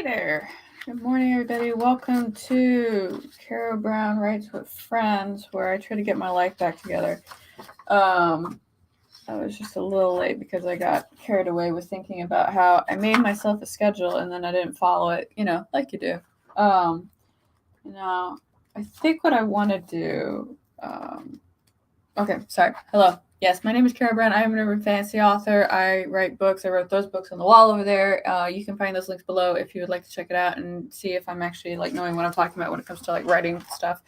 Hey there. Good morning, everybody. Welcome to Carol Brown Writes with Friends, where I try to get my life back together. I was just a little late because I got carried away with thinking about how I made myself a schedule and then I didn't follow it, like you do. Um, I think what I want to do. Okay, sorry. Hello. Yes, my name is Kara Brown. I am an urban fantasy author. I write books. I wrote those books on the wall over there. You can find those links below if you would like to check it out and see if I'm actually knowing what I'm talking about when it comes to writing stuff.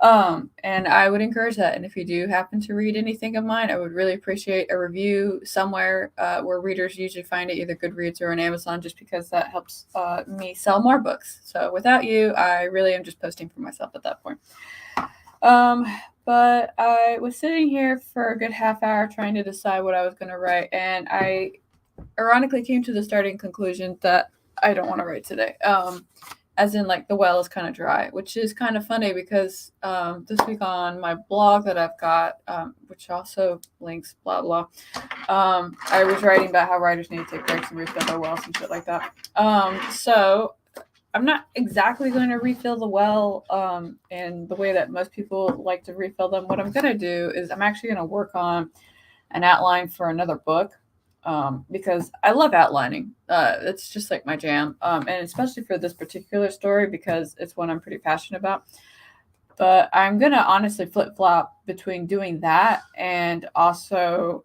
And I would encourage that. And if you do happen to read anything of mine, I would really appreciate a review somewhere where readers usually find it, either Goodreads or on Amazon, just because that helps me sell more books. So without you, I really am just posting for myself at that point. But I was sitting here for a good half hour trying to decide what I was going to write, and I ironically came to the starting conclusion that I don't want to write today. As in, the well is kind of dry, which is kind of funny because this week on my blog that I've got, which also links, blah, blah, I was writing about how writers need to take breaks and refill their wells and shit like that. So I'm not exactly going to refill the well in the way that most people like to refill them. What I'm going to do is I'm actually going to work on an outline for another book because I love outlining. It's just like my jam, and especially for this particular story because it's one I'm pretty passionate about. But I'm going to honestly flip-flop between doing that and also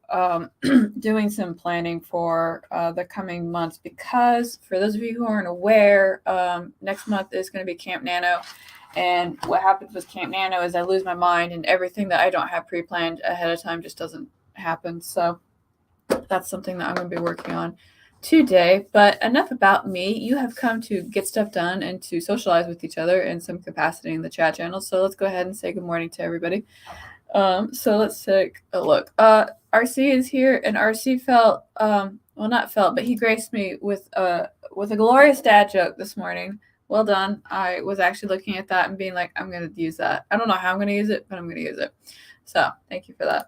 doing some planning for the coming months because for those of you who aren't aware, next month is going to be Camp Nano. And what happens with Camp Nano is I lose my mind and everything that I don't have pre-planned ahead of time just doesn't happen. So that's something that I'm going to be working on today. But enough about me. You have come to get stuff done and to socialize with each other in some capacity in the chat channel. So let's go ahead and say good morning to everybody. So let's take a look. RC is here, and RC felt, not felt, but he graced me with a glorious dad joke this morning. Well done. I was actually looking at that and being like, I'm going to use that. I don't know how I'm going to use it, but I'm going to use it. So thank you for that.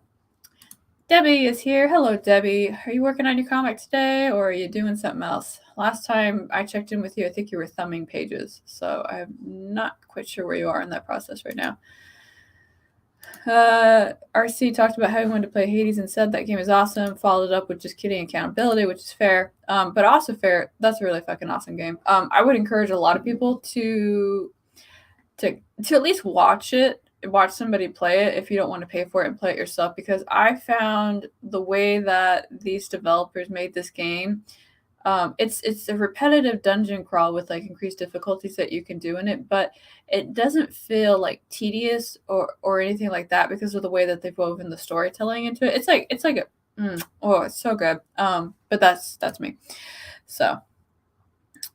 Debbie is here. Hello, Debbie. Are you working on your comic today, or are you doing something else? Last time I checked in with you, I think you were thumbing pages, so I'm not quite sure where you are in that process right now. RC talked about how he wanted to play Hades and said that game is awesome, followed up with just kidding accountability, which is fair, but also fair. That's a really fucking awesome game. I would encourage a lot of people to at least watch somebody play it if you don't want to pay for it and play it yourself, because I found the way that these developers made this game, it's a repetitive dungeon crawl with increased difficulties that you can do in it, but it doesn't feel tedious or anything like that because of the way that they've woven the storytelling into it. It's so good. But that's me. So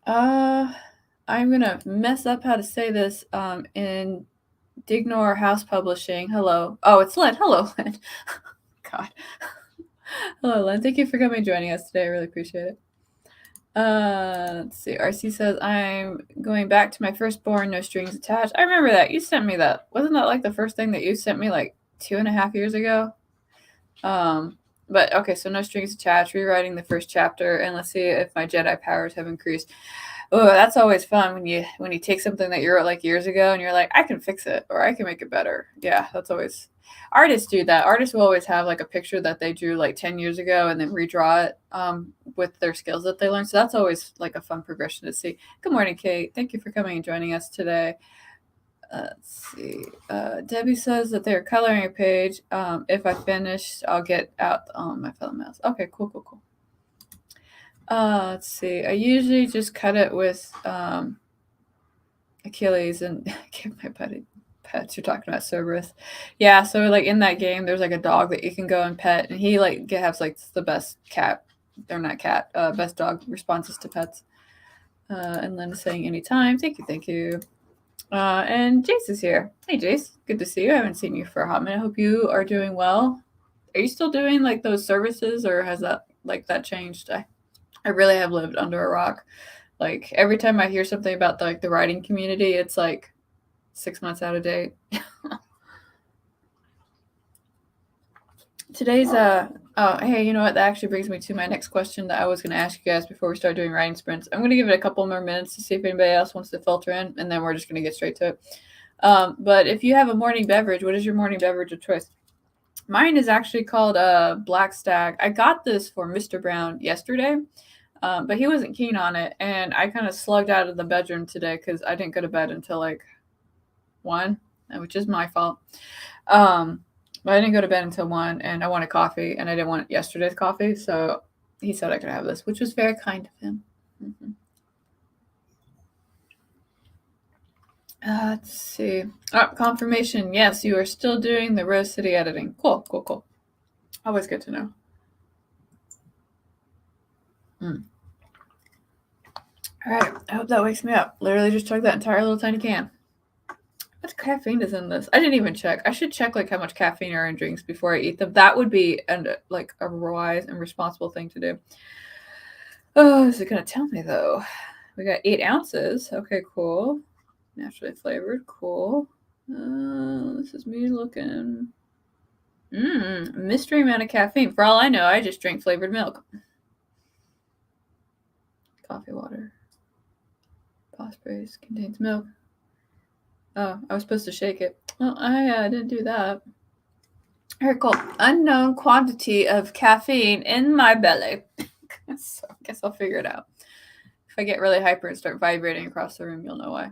I'm gonna mess up how to say this in Dignor House Publishing. Hello. Oh, it's Lynn. Hello, Lynn. God. Hello, Lynn. Thank you for coming and joining us today. I really appreciate it. Let's see. RC says, I'm going back to my firstborn, no strings attached. I remember that. You sent me that. Wasn't that the first thing that you sent me 2.5 years ago? But okay, so no strings attached, rewriting the first chapter, and let's see if my Jedi powers have increased. Oh, that's always fun when you take something that you wrote years ago and you're like, I can fix it or I can make it better. Yeah, that's always. Artists do that. Artists will always have a picture that they drew 10 years ago and then redraw it with their skills that they learned. So that's always a fun progression to see. Good morning, Kate. Thank you for coming and joining us today. Let's see. Debbie says that they're coloring a page. If I finish, I'll get out my fellow mouse. Okay, cool. Let's see. I usually just cut it with Achilles and give my buddy pets. You're talking about Cerberus. Yeah, so in that game, there's a dog that you can go and pet, and he has the best cat. They're not cat. Best dog responses to pets. And Lynn is saying anytime. Thank you. And Jace is here. Hey, Jace. Good to see you. I haven't seen you for a hot minute. I hope you are doing well. Are you still doing those services, or has that that changed? I really have lived under a rock. Every time I hear something about the writing community, it's 6 months out of date. Today's hey, you know what? That actually brings me to my next question that I was going to ask you guys before we start doing writing sprints. I'm going to give it a couple more minutes to see if anybody else wants to filter in, and then we're just going to get straight to it. But if you have a morning beverage, what is your morning beverage of choice? Mine is actually called Black Stag. I got this for Mr. Brown yesterday, but he wasn't keen on it, and I kind of slugged out of the bedroom today because I didn't go to bed until like 1, which is my fault. But I didn't go to bed until 1, and I wanted coffee, and I didn't want yesterday's coffee, so he said I could have this, which was very kind of him. Mm-hmm. Let's see. Oh, confirmation. Yes, you are still doing the Rose City editing. Cool, cool, cool. Always good to know. All right. I hope that wakes me up. Literally just chugged that entire little tiny can. What caffeine is in this? I didn't even check. I should check like how much caffeine are in drinks before I eat them. That would be like a wise and responsible thing to do. Oh, is it gonna tell me though? We got 8 ounces. Okay, cool. Naturally flavored. Cool. This is me looking. Mystery amount of caffeine. For all I know, I just drink flavored milk. Coffee water. Phosphorus contains milk. Oh, I was supposed to shake it. Well, I didn't do that. All right, cool. Unknown quantity of caffeine in my belly. So I guess I'll figure it out. If I get really hyper and start vibrating across the room, you'll know why.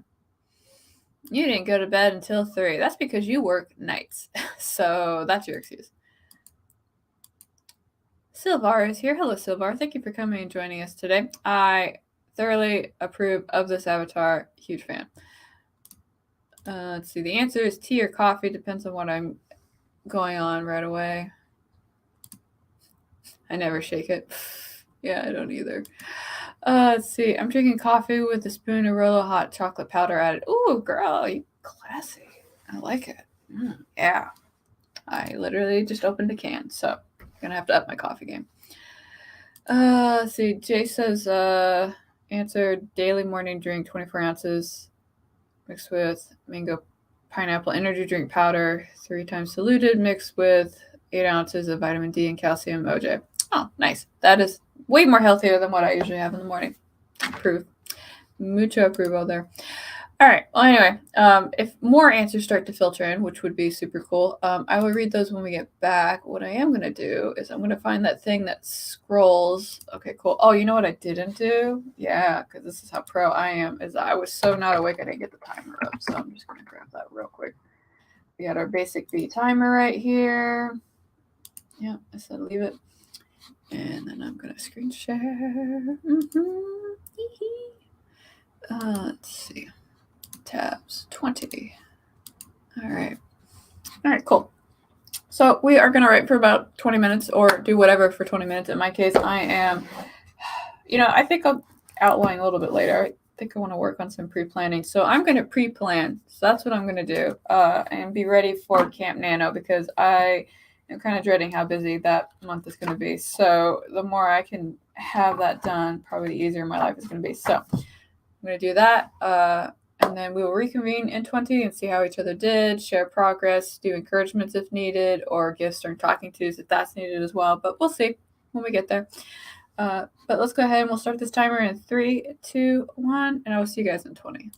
You didn't go to bed until 3. That's because you work nights. So that's your excuse. Silvar is here. Hello, Silvar. Thank you for coming and joining us today. I thoroughly approve of this avatar. Huge fan. Let's see. The answer is tea or coffee. Depends on what I'm going on right away. I never shake it. Yeah, I don't either. Let's see. I'm drinking coffee with a spoon of Rolo hot chocolate powder added. Ooh, girl, you classy. I like it. Yeah. I literally just opened a can, so I'm gonna have to up my coffee game. Let's see. Jay says, answer daily morning drink 24 ounces mixed with mango pineapple energy drink powder 3 times diluted mixed with 8 ounces of vitamin D and calcium OJ. Oh, nice. That is way more healthier than what I usually have in the morning. Approve. Mucho approval there. All right. Well, anyway, if more answers start to filter in, which would be super cool, I will read those when we get back. What I am going to do is I'm going to find that thing that scrolls. Okay, cool. Oh, you know what I didn't do? Yeah, because this is how pro I am, is I was so not awake I didn't get the timer up. So I'm just going to grab that real quick. We got our basic B timer right here. Yeah, I said leave it. And then I'm going to screen share. Let's see. Tabs 20. All right, cool. So we are going to write for about 20 minutes or do whatever for 20 minutes. In my case, I am, I think I'll outline a little bit later. I think I want to work on some pre-planning. So I'm going to pre-plan. So that's what I'm going to do and be ready for Camp Nano because I am kind of dreading how busy that month is going to be. So the more I can have that done, probably the easier my life is going to be. So I'm going to do that. And then we will reconvene in 20 and see how each other did, share progress, do encouragements if needed, or give stern talking tos if that's needed as well. But we'll see when we get there. But let's go ahead and we'll start this timer in 3, 2, 1, and I will see you guys in 20.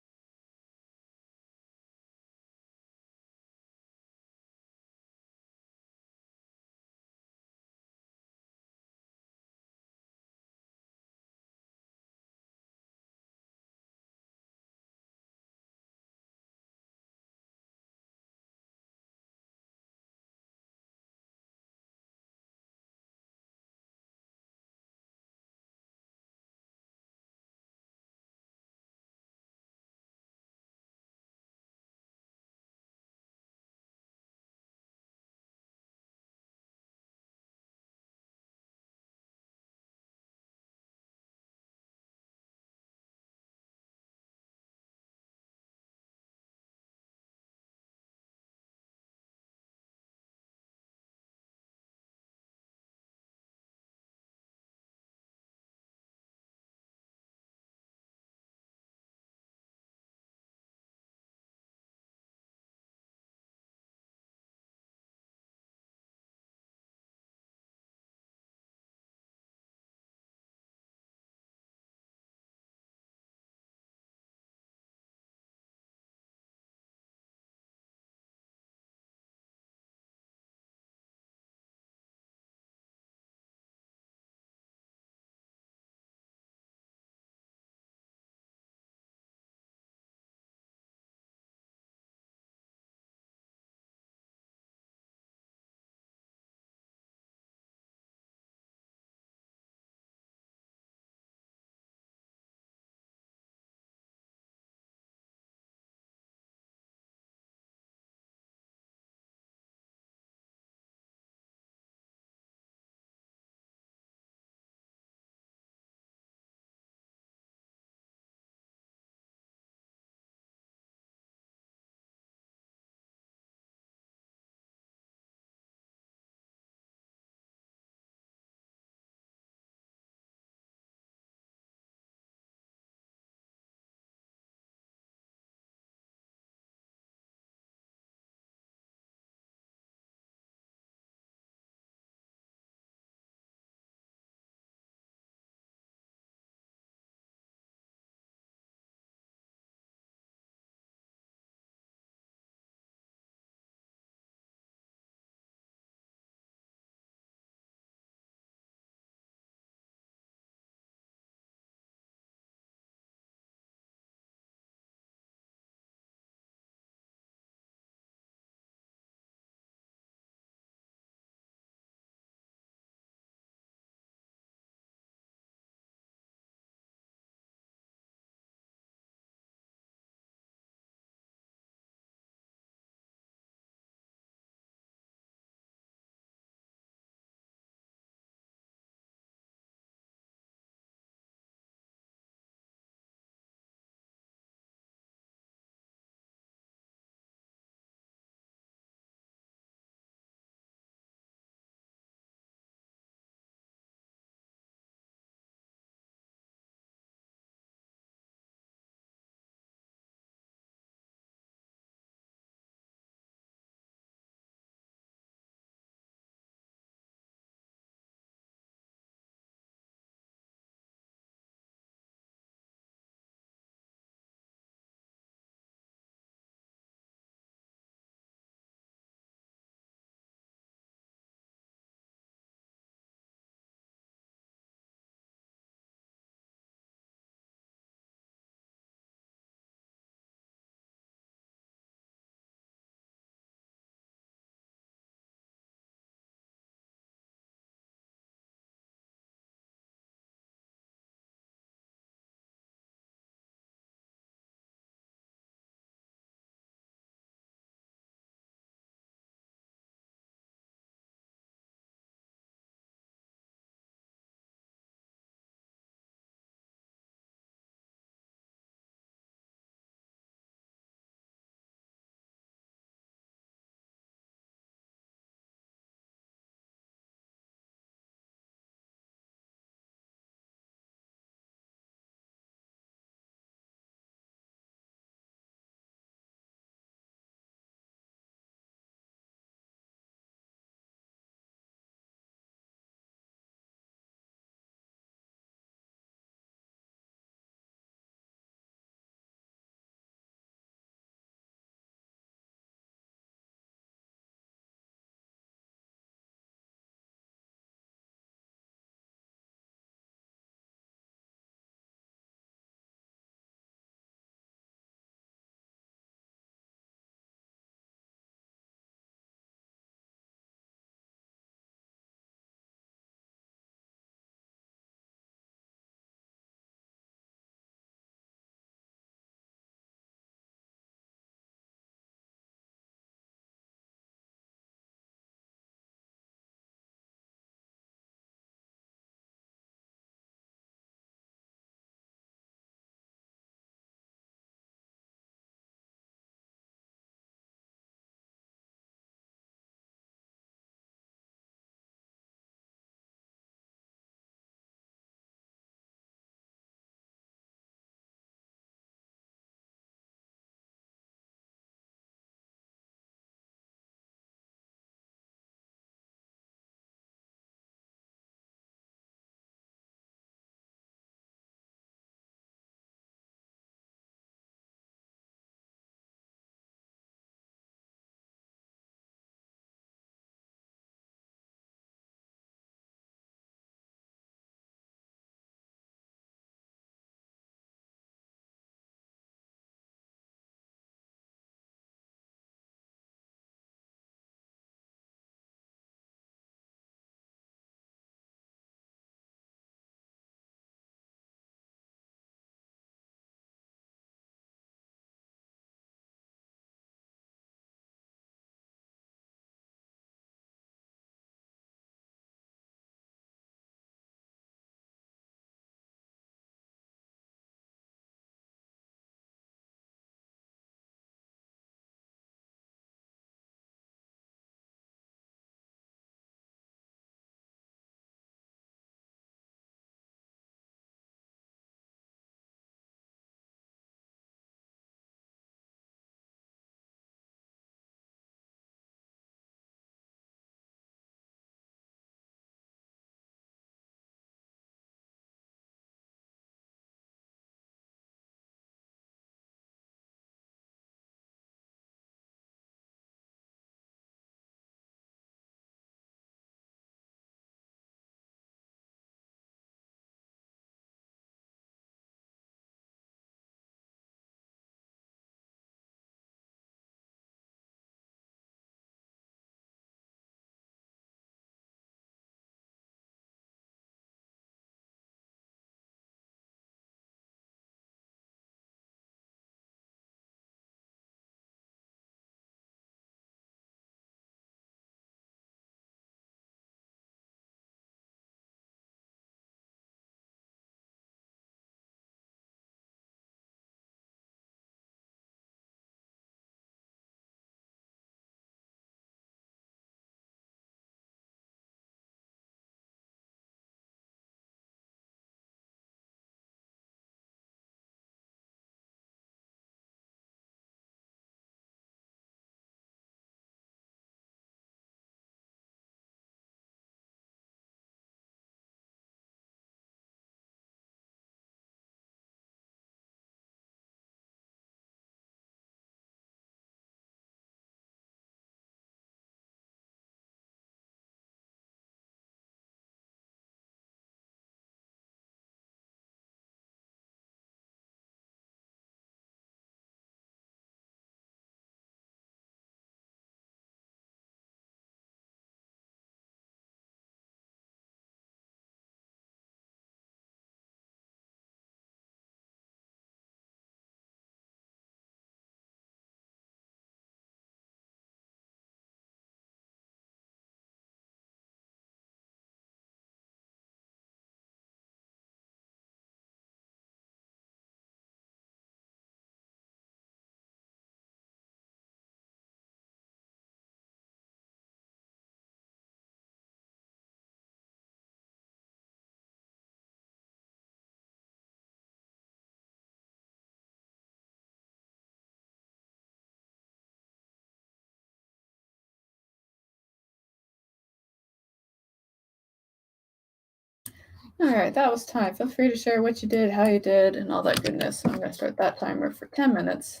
All right, that was time. Feel free to share what you did, how you did, and all that goodness. I'm going to start that timer for 10 minutes.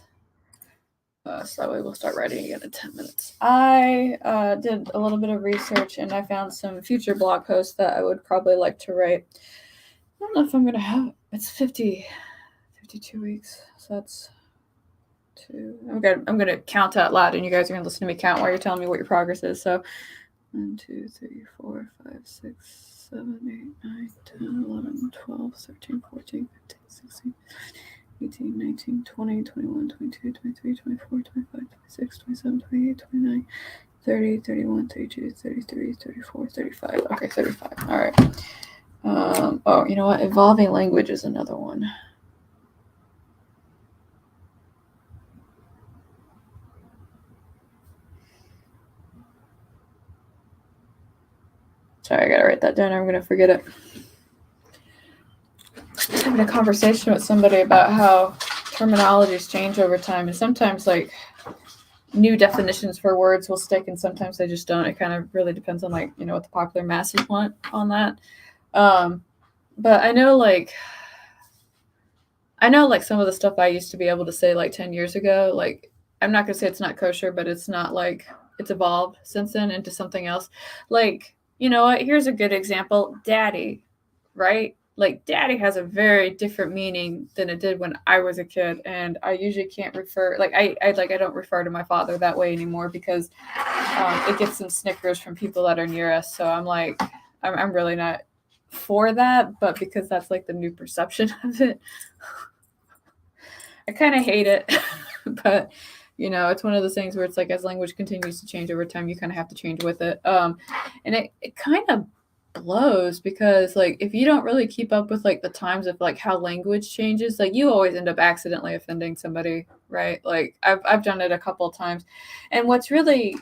So that way we'll start writing again in 10 minutes. I did a little bit of research and I found some future blog posts that I would probably like to write. I don't know if I'm going to have it's 52 weeks. So that's two. I'm gonna count out loud and you guys are going to listen to me count while you're telling me what your progress is. So 1, 2, 3, 4, 5, 6, 7, 8, 9, 10, 11, 12, 13, 14, 15, 16, 18, 19, 20, 21, 22, 23, 24, 25, 26, 27, 28, 29, 30, 31, 32, 33, 34, 35. Okay, 35. All right. Oh, you know what? Evolving language is another one. Sorry, I gotta write that down. I'm gonna forget it. Having a conversation with somebody about how terminologies change over time, and sometimes like new definitions for words will stick, and sometimes they just don't. It kind of really depends on like what the popular masses want on that. But I know like some of the stuff I used to be able to say like 10 years ago. Like I'm not gonna say it's not kosher, but it's not like it's evolved since then into something else. Like you know what? Here's a good example. Daddy, right? Like daddy has a very different meaning than it did when I was a kid, and I usually can't refer like I don't refer to my father that way anymore because it gets some snickers from people that are near us. So I'm like I'm really not for that, but because that's like the new perception of it, I kind of hate it. But it's one of those things where it's like as language continues to change over time, you kind of have to change with it. And it kind of blows because like if you don't really keep up with like the times of like how language changes, like you always end up accidentally offending somebody, right? Like I've done it a couple of times. And what's really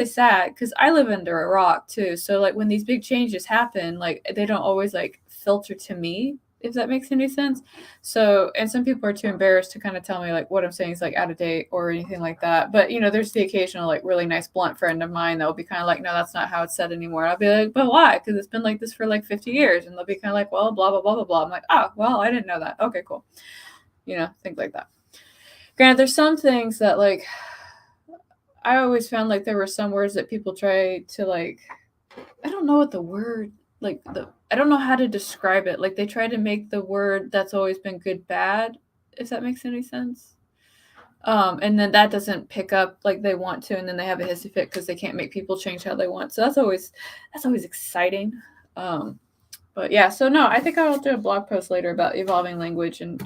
sad, because I live under a rock too, so like when these big changes happen, like they don't always like filter to me, if that makes any sense. So, and some people are too embarrassed to kind of tell me like what I'm saying is like out of date or anything like that. But there's the occasional like really nice blunt friend of mine that will be kind of like, no, that's not how it's said anymore. And I'll be like, but why? Because it's been like this for like 50 years. And they'll be kind of like, well, blah blah blah blah blah. I'm like, oh, well, I didn't know that. Okay, cool. Things like that. Granted, there's some things that like I always found like there were some words that people try to like, I don't know what the word like I don't know how to describe it. Like they try to make the word that's always been good bad, if that makes any sense. And then that doesn't pick up like they want to, and then they have a hissy fit because they can't make people change how they want. So that's always exciting. But yeah, so no, I think I'll do a blog post later about evolving language, and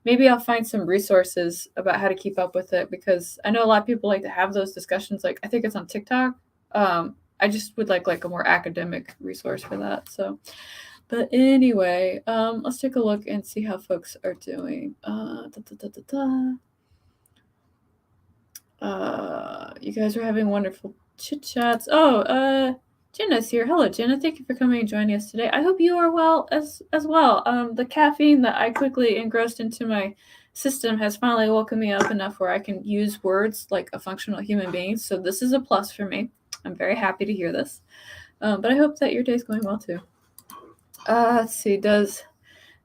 maybe I'll find some resources about how to keep up with it, because I know a lot of people like to have those discussions. Like I think it's on TikTok. I just would like a more academic resource for that. So, but anyway, let's take a look and see how folks are doing. You guys are having wonderful chit chats. Oh, Jenna's here. Hello, Jenna. Thank you for coming and joining us today. I hope you are well as well. The caffeine that I quickly engrossed into my system has finally woken me up enough where I can use words like a functional human being. So this is a plus for me. I'm very happy to hear this. But I hope that your day's going well too. Let's see. Does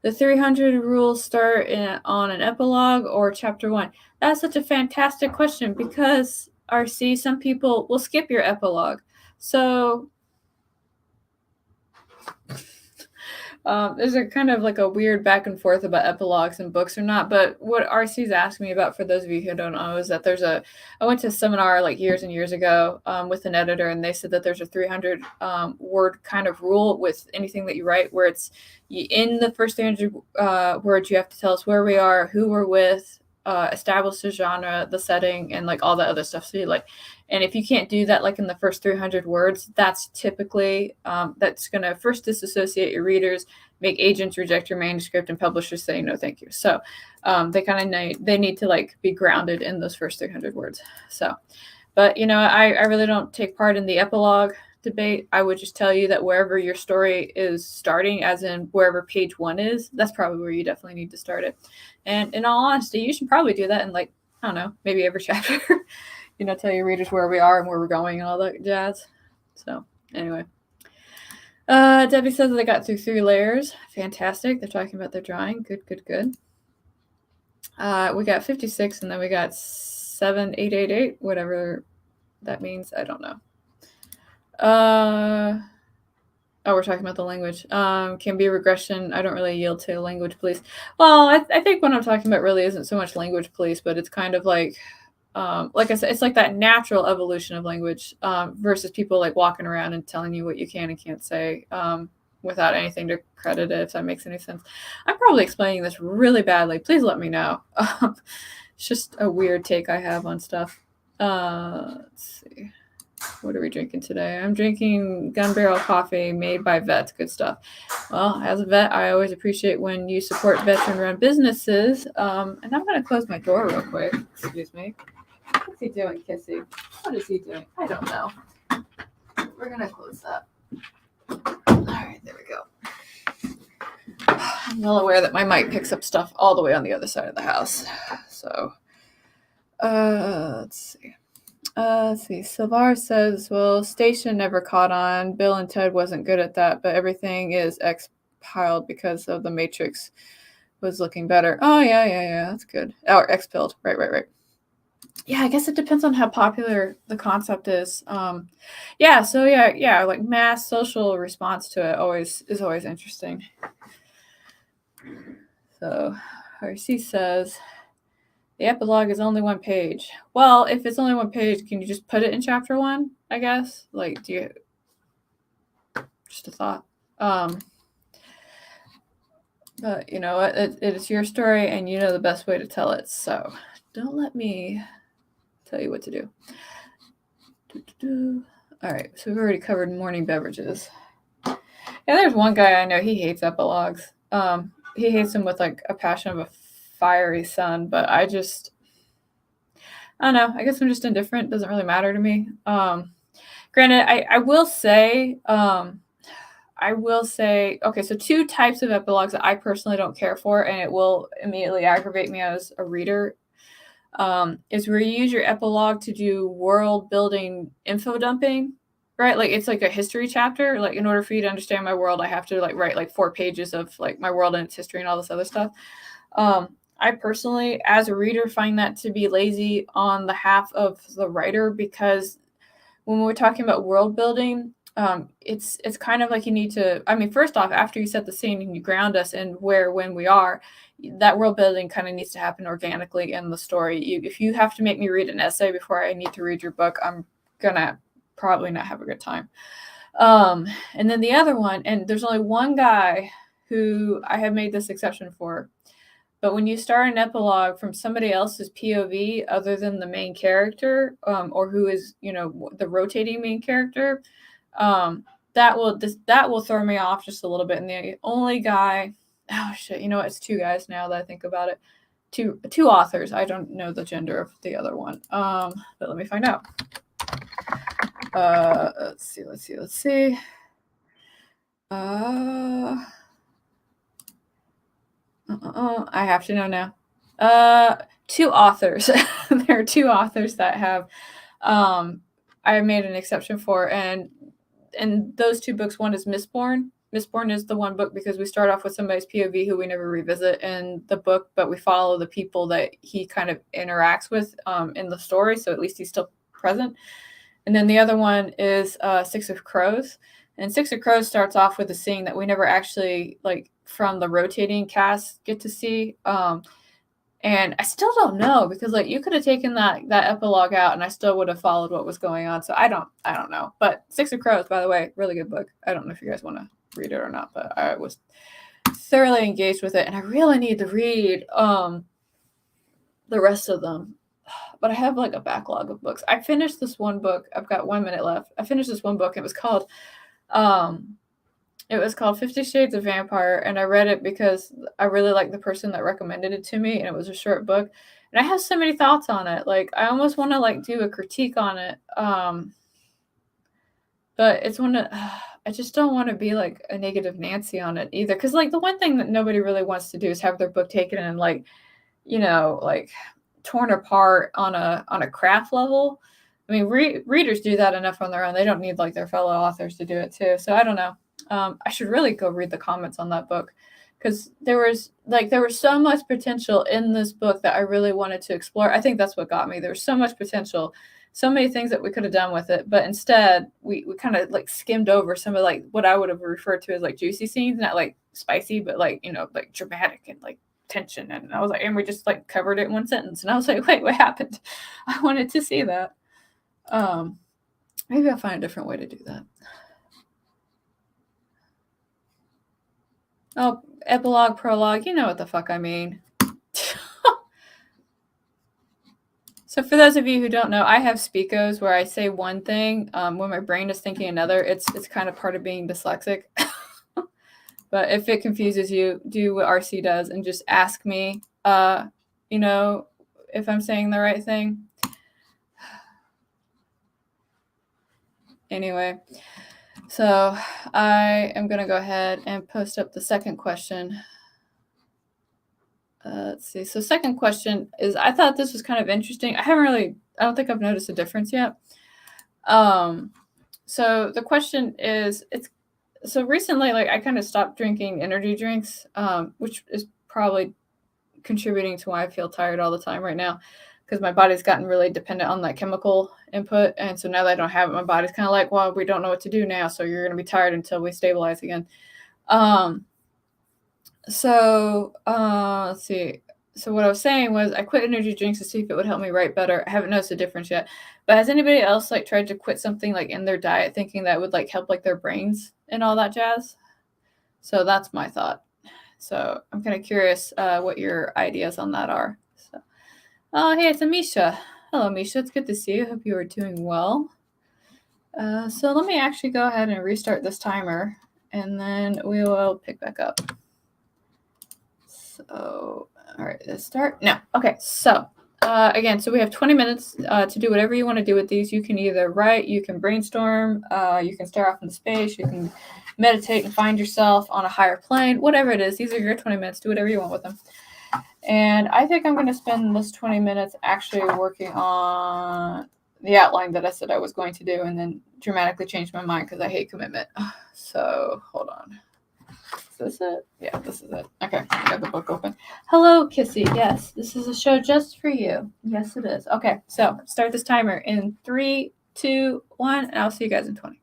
the 300 rule start on an epilogue or chapter 1? That's such a fantastic question because, RC, some people will skip your epilogue. So there's a kind of like a weird back and forth about epilogues and books or not. But what RC's asking me about, for those of you who don't know, is that I went to a seminar like years and years ago with an editor, and they said that there's a 300 word kind of rule with anything that you write, where it's in the first 300 words, you have to tell us where we are, who we're with, establish the genre, the setting, and like all the other stuff. So and if you can't do that like in the first 300 words, that's typically that's going to first disassociate your readers, make agents reject your manuscript, and publishers say no thank you. So they kind of need to like be grounded in those first 300 words. So, but I really don't take part in the epilogue debate. I would just tell you that wherever your story is starting, as in wherever page 1 is, that's probably where you definitely need to start it. And in all honesty, you should probably do that in like, I don't know, maybe every chapter. Tell your readers where we are and where we're going and all that jazz. So anyway. Debbie says that they got through 3 layers. Fantastic. They're talking about their drawing. Good, good, good. We got 56, and then we got 7888, whatever that means. I don't know. Oh, we're talking about the language. Can be regression. I don't really yield to language police. Well, I think what I'm talking about really isn't so much language police, but it's kind of like I said, it's like that natural evolution of language versus people like walking around and telling you what you can and can't say without anything to credit it, if that makes any sense. I'm probably explaining this really badly. Please let me know. It's just a weird take I have on stuff. Let's see. What are we drinking today? I'm drinking Gun Barrel coffee made by vets. Good stuff. Well, as a vet, I always appreciate when you support veteran-run businesses. And I'm going to close my door real quick. Excuse me. What's he doing, Kissy? What is he doing? I don't know. We're going to close that. All right, there we go. I'm well aware that my mic picks up stuff all the way on the other side of the house. So, let's see. Silvar says, well, Station never caught on. Bill and Ted wasn't good at that, but everything is X-piled because of the Matrix was looking better. Oh, yeah. That's good. Oh, X-pilled. Right. Yeah, I guess it depends on how popular the concept is. Like mass social response to it is always interesting. So, RC says, the epilogue is only 1 page. Well, if it's only 1 page, can you just put it in chapter 1, I guess? Like, just a thought. But you know what? It is your story, and you know the best way to tell it. So don't let me tell you what to do. All right, so we've already covered morning beverages. Yeah, there's one guy I know, he hates epilogues. He hates them with like a passion of a fiery sun, but I don't know. I guess I'm just indifferent. It doesn't really matter to me. Granted, I will say, okay, so 2 types of epilogues that I personally don't care for, and it will immediately aggravate me as a reader, is where you use your epilogue to do world building info dumping, right? Like it's like a history chapter. Like in order for you to understand my world, I have to like write like 4 pages of like my world and its history and all this other stuff. I personally, as a reader, find that to be lazy on the half of the writer, because when we're talking about world building, it's kind of like you need to, I mean, first off, after you set the scene and you ground us in when we are, that world building kind of needs to happen organically in the story. If you have to make me read an essay before I need to read your book, I'm gonna probably not have a good time. And then the other one, and there's only one guy who I have made this exception for, but when you start an epilogue from somebody else's POV other than the main character, or who is, the rotating main character, that will throw me off just a little bit. And the only guy, oh shit, it's 2 guys now that I think about it. Two authors. I don't know the gender of the other one. But let me find out. Let's see. I have to know now. 2 authors. There are 2 authors that have I made an exception for, and those 2 books, one is Mistborn. Mistborn is the one book because we start off with somebody's POV who we never revisit in the book, but we follow the people that he kind of interacts with in the story, so at least he's still present. And then the other one is 6 of Crows. And 6 of Crows starts off with a scene that we never actually, like, from the rotating cast get to see. And I still don't know, because like you could have taken that epilogue out and I still would have followed what was going on. So I don't know. But 6 of Crows, by the way, really good book. I don't know if you guys want to read it or not, but I was thoroughly engaged with it, and I really need to read the rest of them. But I have like a backlog of books. I finished this one book. I've got 1 minute left. I finished this one book. It was called 50 Shades of Vampire, and I read it because I really liked the person that recommended it to me, and it was a short book. And I have so many thoughts on it. Like, I almost want to like do a critique on it. But it's I just don't want to be like a negative Nancy on it either. Because like the one thing that nobody really wants to do is have their book taken and like, like torn apart on a craft level. I mean, readers do that enough on their own. They don't need like their fellow authors to do it too. So I don't know. I should really go read the comments on that book because there was so much potential in this book that I really wanted to explore. I think that's what got me. There was so much potential, so many things that we could have done with it, but instead we kind of like skimmed over some of like what I would have referred to as like juicy scenes, not like spicy, but like, you know, like dramatic and like tension. And I was like, and we just like covered it in one sentence. And I was like, wait, what happened? I wanted to see that. Maybe I'll find a different way to do that. Oh, epilogue, prologue, you know what the fuck I mean. So for those of you who don't know, I have speakos where I say one thing when my brain is thinking another. It's kind of part of being dyslexic. But if it confuses you, do what RC does and just ask me, you know, if I'm saying the right thing. Anyway, so I am going to go ahead and post up the second question. Let's see. So second question is, I thought this was kind of interesting. I don't think I've noticed a difference yet. So the question is, so recently, like I kind of stopped drinking energy drinks, which is probably contributing to why I feel tired all the time right now, because my body's gotten really dependent on that chemical input. And so now that I don't have it, my body's kind of like, well, we don't know what to do now. So you're going to be tired until we stabilize again. Let's see. So what I was saying was I quit energy drinks to see if it would help me write better. I haven't noticed a difference yet. But has anybody else like tried to quit something like in their diet thinking that would like help like their brains and all that jazz? So that's my thought. So I'm kind of curious what your ideas on that are. So, oh, hey, it's Amisha. Hello, Misha. It's good to see you. Hope you are doing well. So let me actually go ahead and restart this timer, and then we will pick back up. So, all right, let's start now. Okay, so again, so we have 20 minutes to do whatever you want to do with these. You can either write, you can brainstorm, you can stare off into space, you can meditate and find yourself on a higher plane, whatever it is. These are your 20 minutes. Do whatever you want with them. And I think I'm going to spend this 20 minutes actually working on the outline that I said I was going to do, and then dramatically change my mind because I hate commitment. So hold on. Is this it? Yeah, this is it. Okay, I got the book open. Hello, Kissy. Yes, this is a show just for you. Yes, it is. Okay, so start this timer in 3, 2, 1, and I'll see you guys in 20.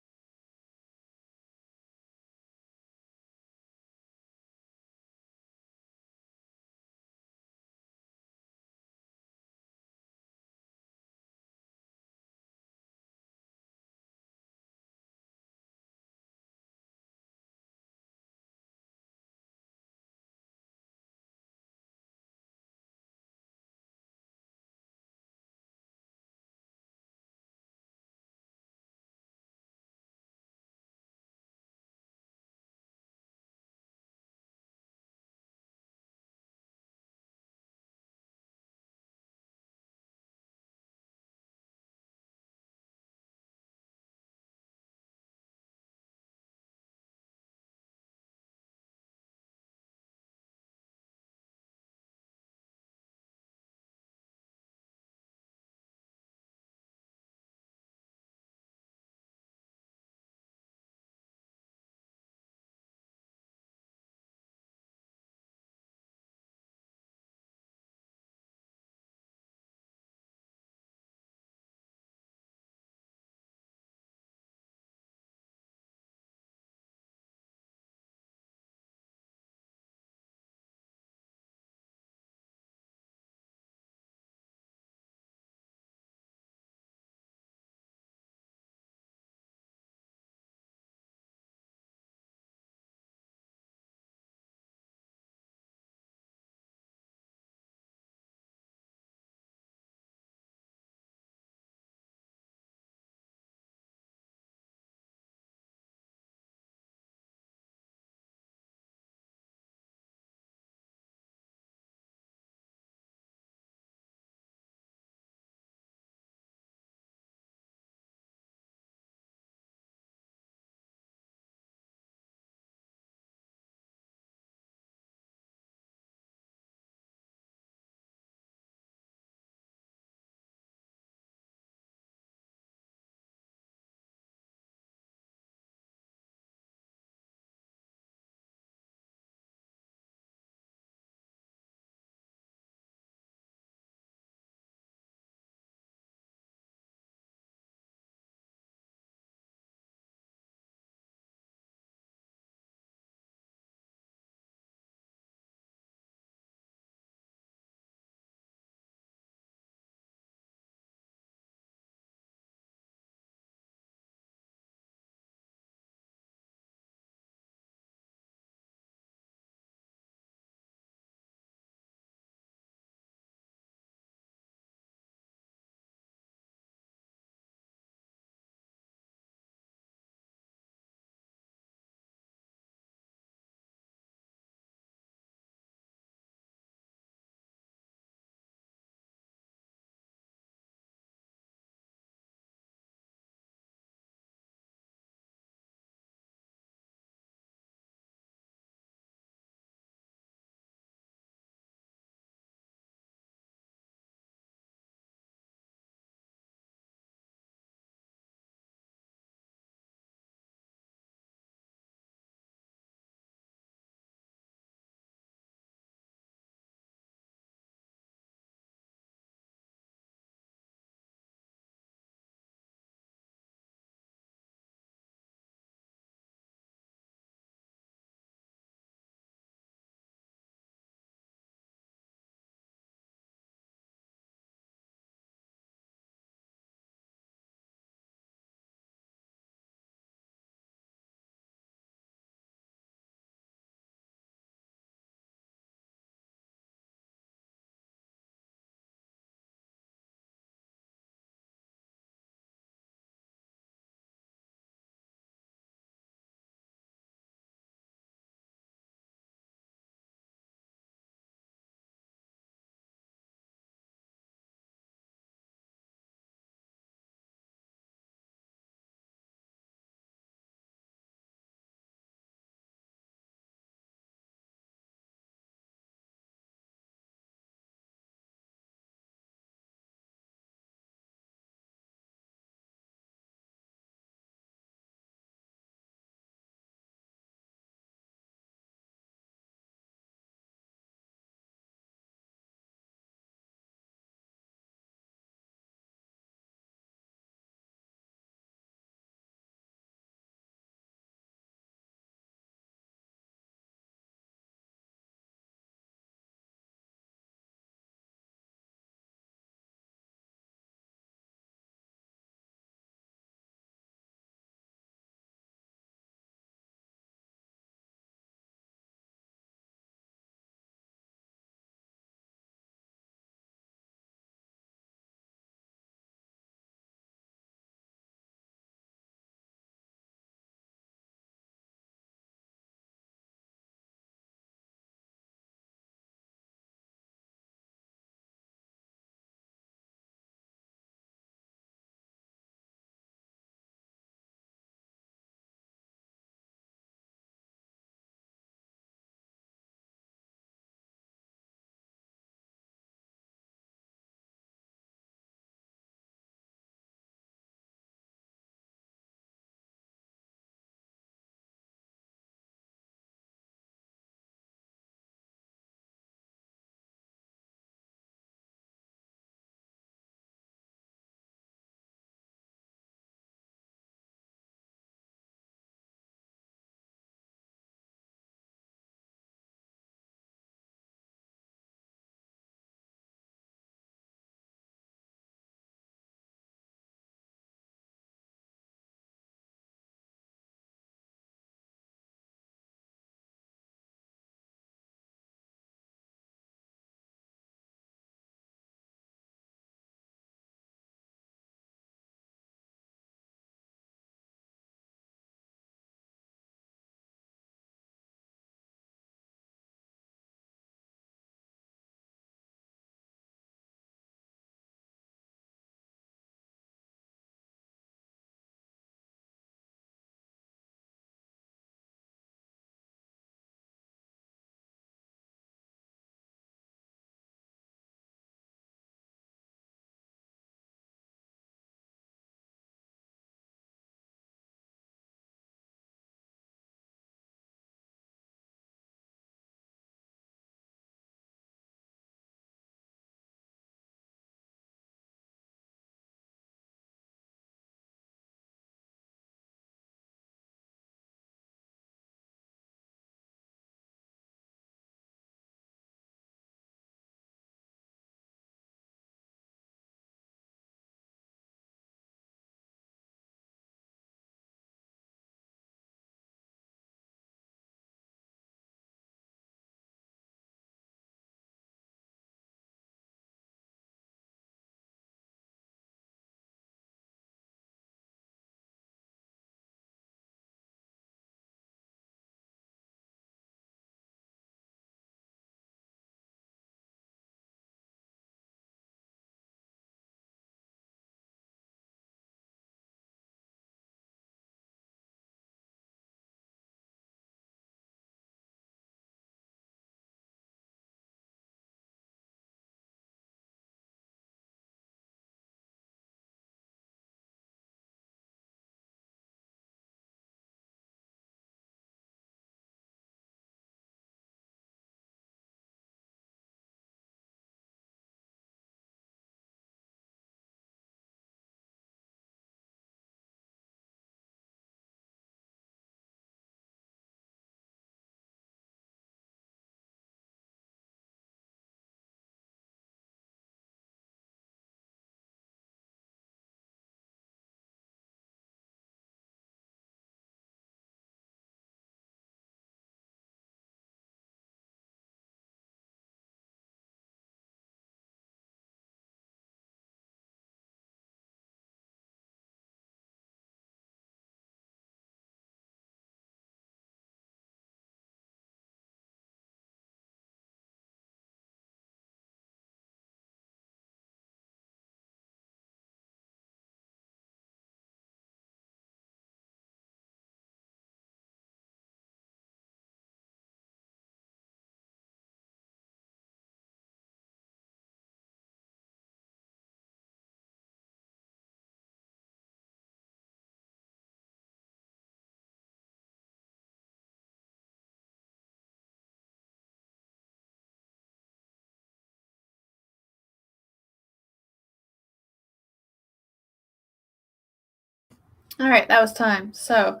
All right, that was time. So,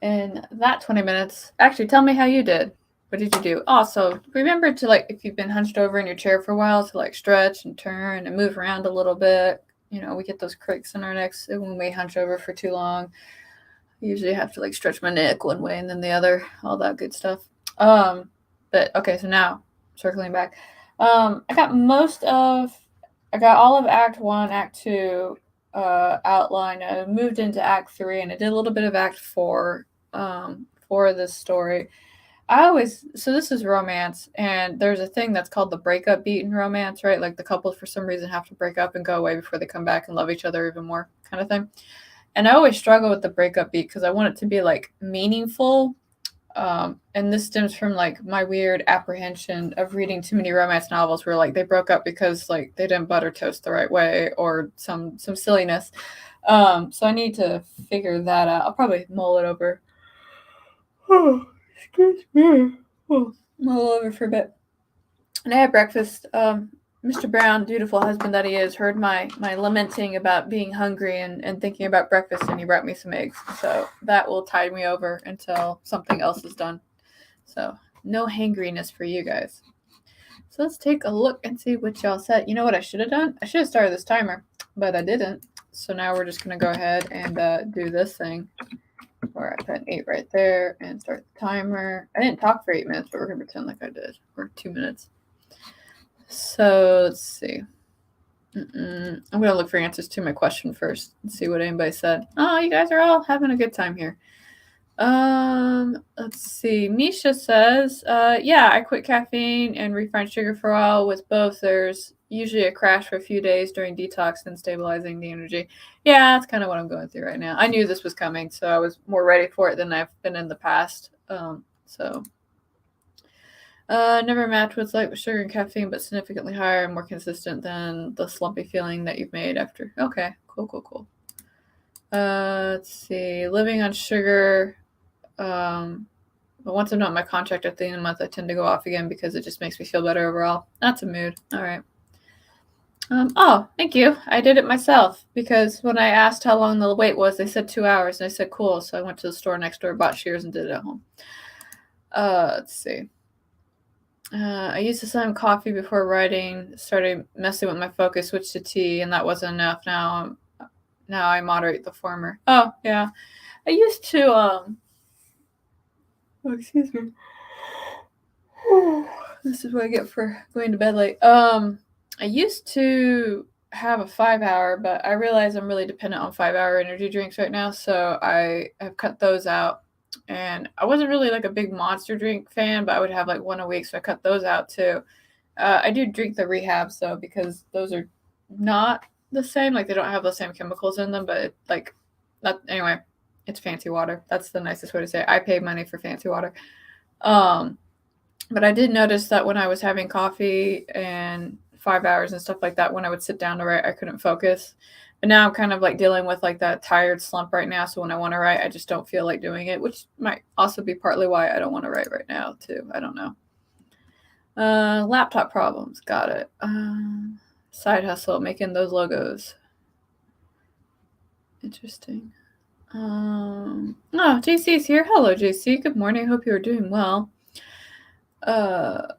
in that 20 minutes, actually, tell me how you did. What did you do? Also, remember to, like, if you've been hunched over in your chair for a while, to, like, stretch and turn and move around a little bit. You know, we get those cricks in our necks when we hunch over for too long. I usually have to, like, stretch my neck one way and then the other, all that good stuff. But, okay, so now, circling back. I got all of Act 1, Act 2 outline. I moved into Act 3, and I did a little bit of Act 4 for this story. So this is romance, and there's a thing that's called the breakup beat in romance, right? Like the couples for some reason have to break up and go away before they come back and love each other even more, kind of thing. And I always struggle with the breakup beat because I want it to be like meaningful. And this stems from like my weird apprehension of reading too many romance novels where like they broke up because like they didn't butter toast the right way or some silliness. So I need to figure that out. I'll probably mull it over. Oh, excuse me. Oh, mull over for a bit. And I had breakfast. Mr. Brown, dutiful husband that he is, heard my lamenting about being hungry and thinking about breakfast, and he brought me some eggs. So that will tide me over until something else is done. So no hangriness for you guys. So let's take a look and see what y'all said. You know what I should have done? I should have started this timer, but I didn't. So now we're just going to go ahead and do this thing where I put 8 right there and start the timer. I didn't talk for 8 minutes, but we're going to pretend like I did, or 2 minutes. So let's see. I'm going to look for answers to my question first and see what anybody said. Oh, you guys are all having a good time here. Let's see. Misha says, yeah, I quit caffeine and refined sugar for a while. With both, there's usually a crash for a few days during detox and stabilizing the energy. Yeah, that's kind of what I'm going through right now. I knew this was coming, so I was more ready for it than I've been in the past. Never match what's like with sugar and caffeine, but significantly higher and more consistent than the slumpy feeling that you've made after. Okay, cool. Let's see. Living on sugar. But once I'm not in my contract at the end of the month, I tend to go off again because it just makes me feel better overall. That's a mood. All right. Oh, thank you. I did it myself because when I asked how long the wait was, they said 2 hours, and I said cool. So I went to the store next door, bought shears, and did it at home. Let's see. I used to slam coffee before writing, started messing with my focus, switched to tea, and that wasn't enough. Now I moderate the former. Oh, yeah. I used to, oh, excuse me. This is what I get for going to bed late. I used to have a 5-hour, but I realize I'm really dependent on 5-hour energy drinks right now, so I have cut those out. And I wasn't really like a big Monster drink fan, but I would have like one a week, so I cut those out too. I do drink the rehabs though because those are not the same. Like they don't have the same chemicals in them, but anyway. It's fancy water. That's the nicest way to say it. I pay money for fancy water. But I did notice that when I was having coffee and 5 hours and stuff like that, when I would sit down to write, I couldn't focus. But now I'm kind of like dealing with like that tired slump right now. So when I want to write, I just don't feel like doing it, which might also be partly why I don't want to write right now too. I don't know. Laptop problems. Got it. Side hustle, making those logos. Interesting. Oh, JC's here. Hello, JC. Good morning. Hope you are doing well. RC,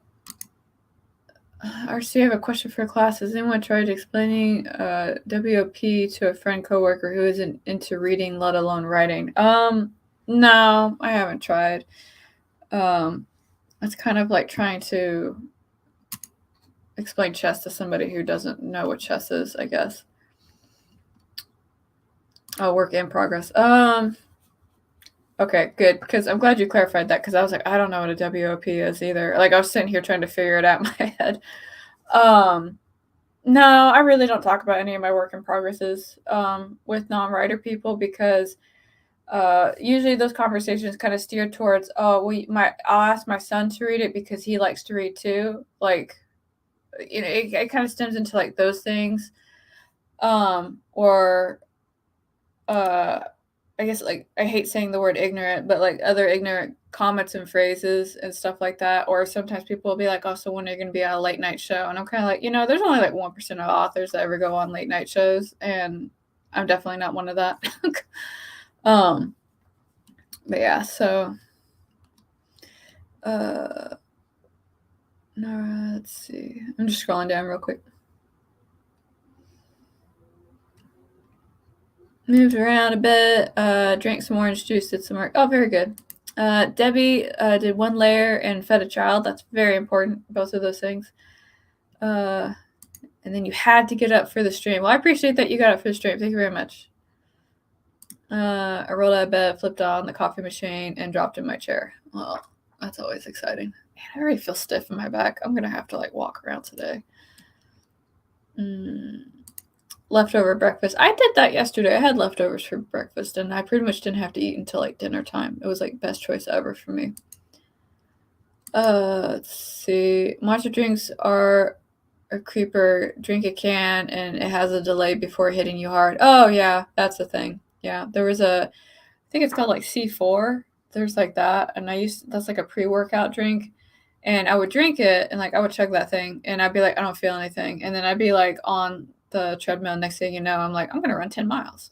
I have a question for class. Has anyone tried explaining WOP to a friend coworker who isn't into reading, let alone writing? No, I haven't tried. It's kind of like trying to explain chess to somebody who doesn't know what chess is, I guess. Oh, work in progress. Okay, good, because I'm glad you clarified that, because I was like, I don't know what a WOP is either. Like, I was sitting here trying to figure it out in my head. No, I really don't talk about any of my work in progresses with non-writer people because usually those conversations kind of steer towards, I'll ask my son to read it because he likes to read too. Like, you know, it kind of stems into like those things. I guess, like, I hate saying the word ignorant, but like other ignorant comments and phrases and stuff like that. Or sometimes people will be like, oh, so when are you going to be on a late night show? And I'm kind of like, there's only like 1% of authors that ever go on late night shows. And I'm definitely not one of that. But yeah, so no, let's see. I'm just scrolling down real quick. Moved around a bit, drank some orange juice, did some work. Oh, very good. Debbie did one layer and fed a child. That's very important, both of those things. And then you had to get up for the stream. Well, I appreciate that you got up for the stream. Thank you very much. I rolled out of bed, flipped on the coffee machine, and dropped in my chair. Well, that's always exciting. Man, I already feel stiff in my back. I'm going to have to walk around today. Leftover breakfast. I did that yesterday. I had leftovers for breakfast, and I pretty much didn't have to eat until dinner time. It was best choice ever for me. Let's see. Matcha drinks are a creeper. Drink a can, and it has a delay before hitting you hard. Oh yeah, that's the thing. Yeah, there was I think it's called C4. There's that, and that's a pre-workout drink, and I would drink it, and I would chug that thing, and I'd be I don't feel anything, and then I'd be on the treadmill. Next thing you know, I'm I'm gonna run 10 miles.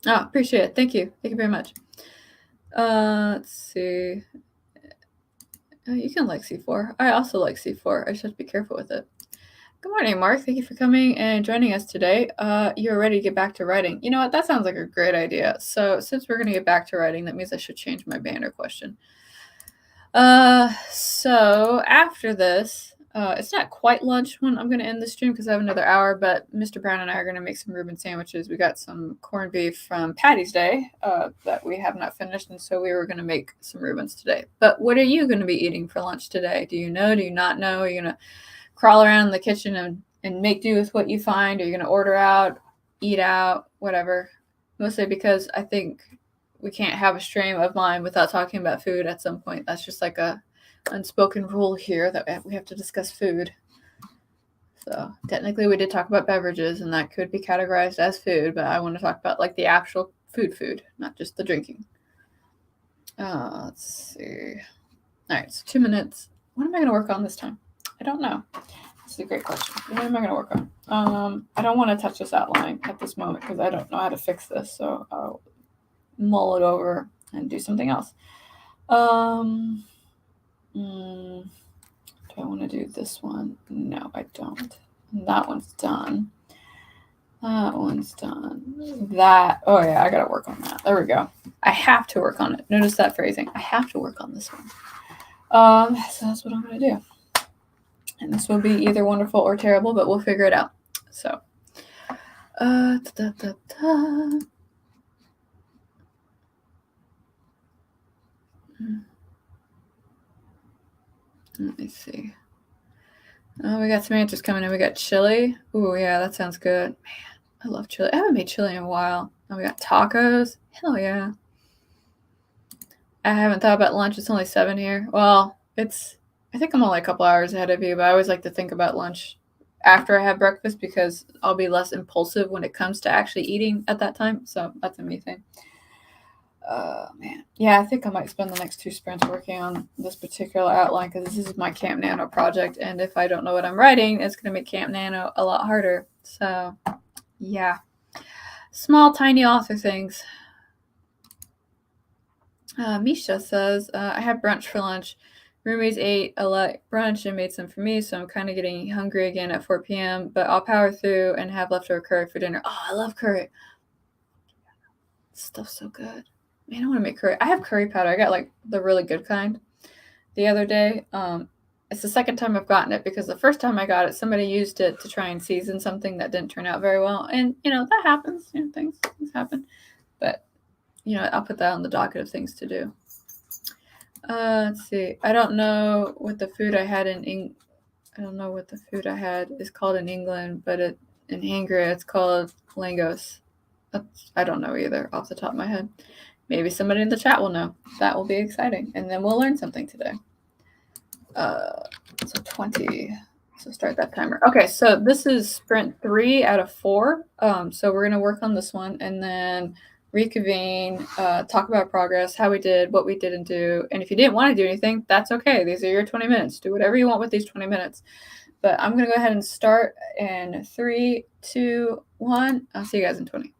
Oh, appreciate it. Thank you very much. Let's see. You can C4. I also C4. I just have to be careful with it. Good morning, Mark. Thank you for coming and joining us today. You're ready to get back to writing. You know what? That sounds like a great idea. So since we're going to get back to writing, that means I should change my banner question. So after this, it's not quite lunch when I'm going to end the stream because I have another hour, but Mr. Brown and I are going to make some Reuben sandwiches. We got some corned beef from Patty's Day that we have not finished, and so we were going to make some Reubens today. But what are you going to be eating for lunch today? Do you know? Do you not know? Are you going to crawl around in the kitchen and make do with what you find? Are you going to order out, eat out, whatever? Mostly because I think we can't have a stream of mine without talking about food at some point. That's just a unspoken rule here that we have to discuss food. So technically we did talk about beverages, and that could be categorized as food, but I want to talk about the actual food, not just the drinking. Let's see. All right, so 2 minutes. What am I going to work on this time? I don't know. This is a great question. What am I going to work on? I don't want to touch this outline at this moment because I don't know how to fix this, so I'll mull it over and do something else. Do I want to do this one? No, I don't. That one's done. That one's done. Oh yeah, I gotta work on that. There we go. I have to work on it. Notice that phrasing. I have to work on this one. So that's what I'm gonna do. And this will be either wonderful or terrible, but we'll figure it out. So, let me see. Oh, we got some answers coming in. We got chili. Ooh, yeah, that sounds good. Man, I love chili. I haven't made chili in a while. Oh, we got tacos. Hell yeah. I haven't thought about lunch. It's only 7 here. Well, I think I'm only a couple hours ahead of you, but I always like to think about lunch after I have breakfast because I'll be less impulsive when it comes to actually eating at that time. So that's a me thing. Man. Yeah, I think I might spend the next 2 sprints working on this particular outline because this is my Camp Nano project, and if I don't know what I'm writing, it's going to make Camp Nano a lot harder. So, yeah. Small, tiny author things. Misha says, I had brunch for lunch. Roomies ate a lot brunch and made some for me, so I'm kind of getting hungry again at 4 p.m., but I'll power through and have leftover curry for dinner. Oh, I love curry. This stuff's so good. Man, I want to make curry. I have curry powder. I got the really good kind the other day. It's the second time I've gotten it because the first time I got it, somebody used it to try and season something that didn't turn out very well. And, that happens. Things happen. But, I'll put that on the docket of things to do. Let's see. I don't know what the food I had I don't know what the food I had is called in England, but in Hungary it's called langos. I don't know either off the top of my head. Maybe somebody in the chat will know. That will be exciting. And then we'll learn something today. So 20. So start that timer. Okay, so this is sprint 3 out of 4. So we're going to work on this one and then reconvene, talk about progress, how we did, what we didn't do. And if you didn't want to do anything, that's okay. These are your 20 minutes. Do whatever you want with these 20 minutes. But I'm going to go ahead and start in 3, 2, 1. I'll see you guys in 20.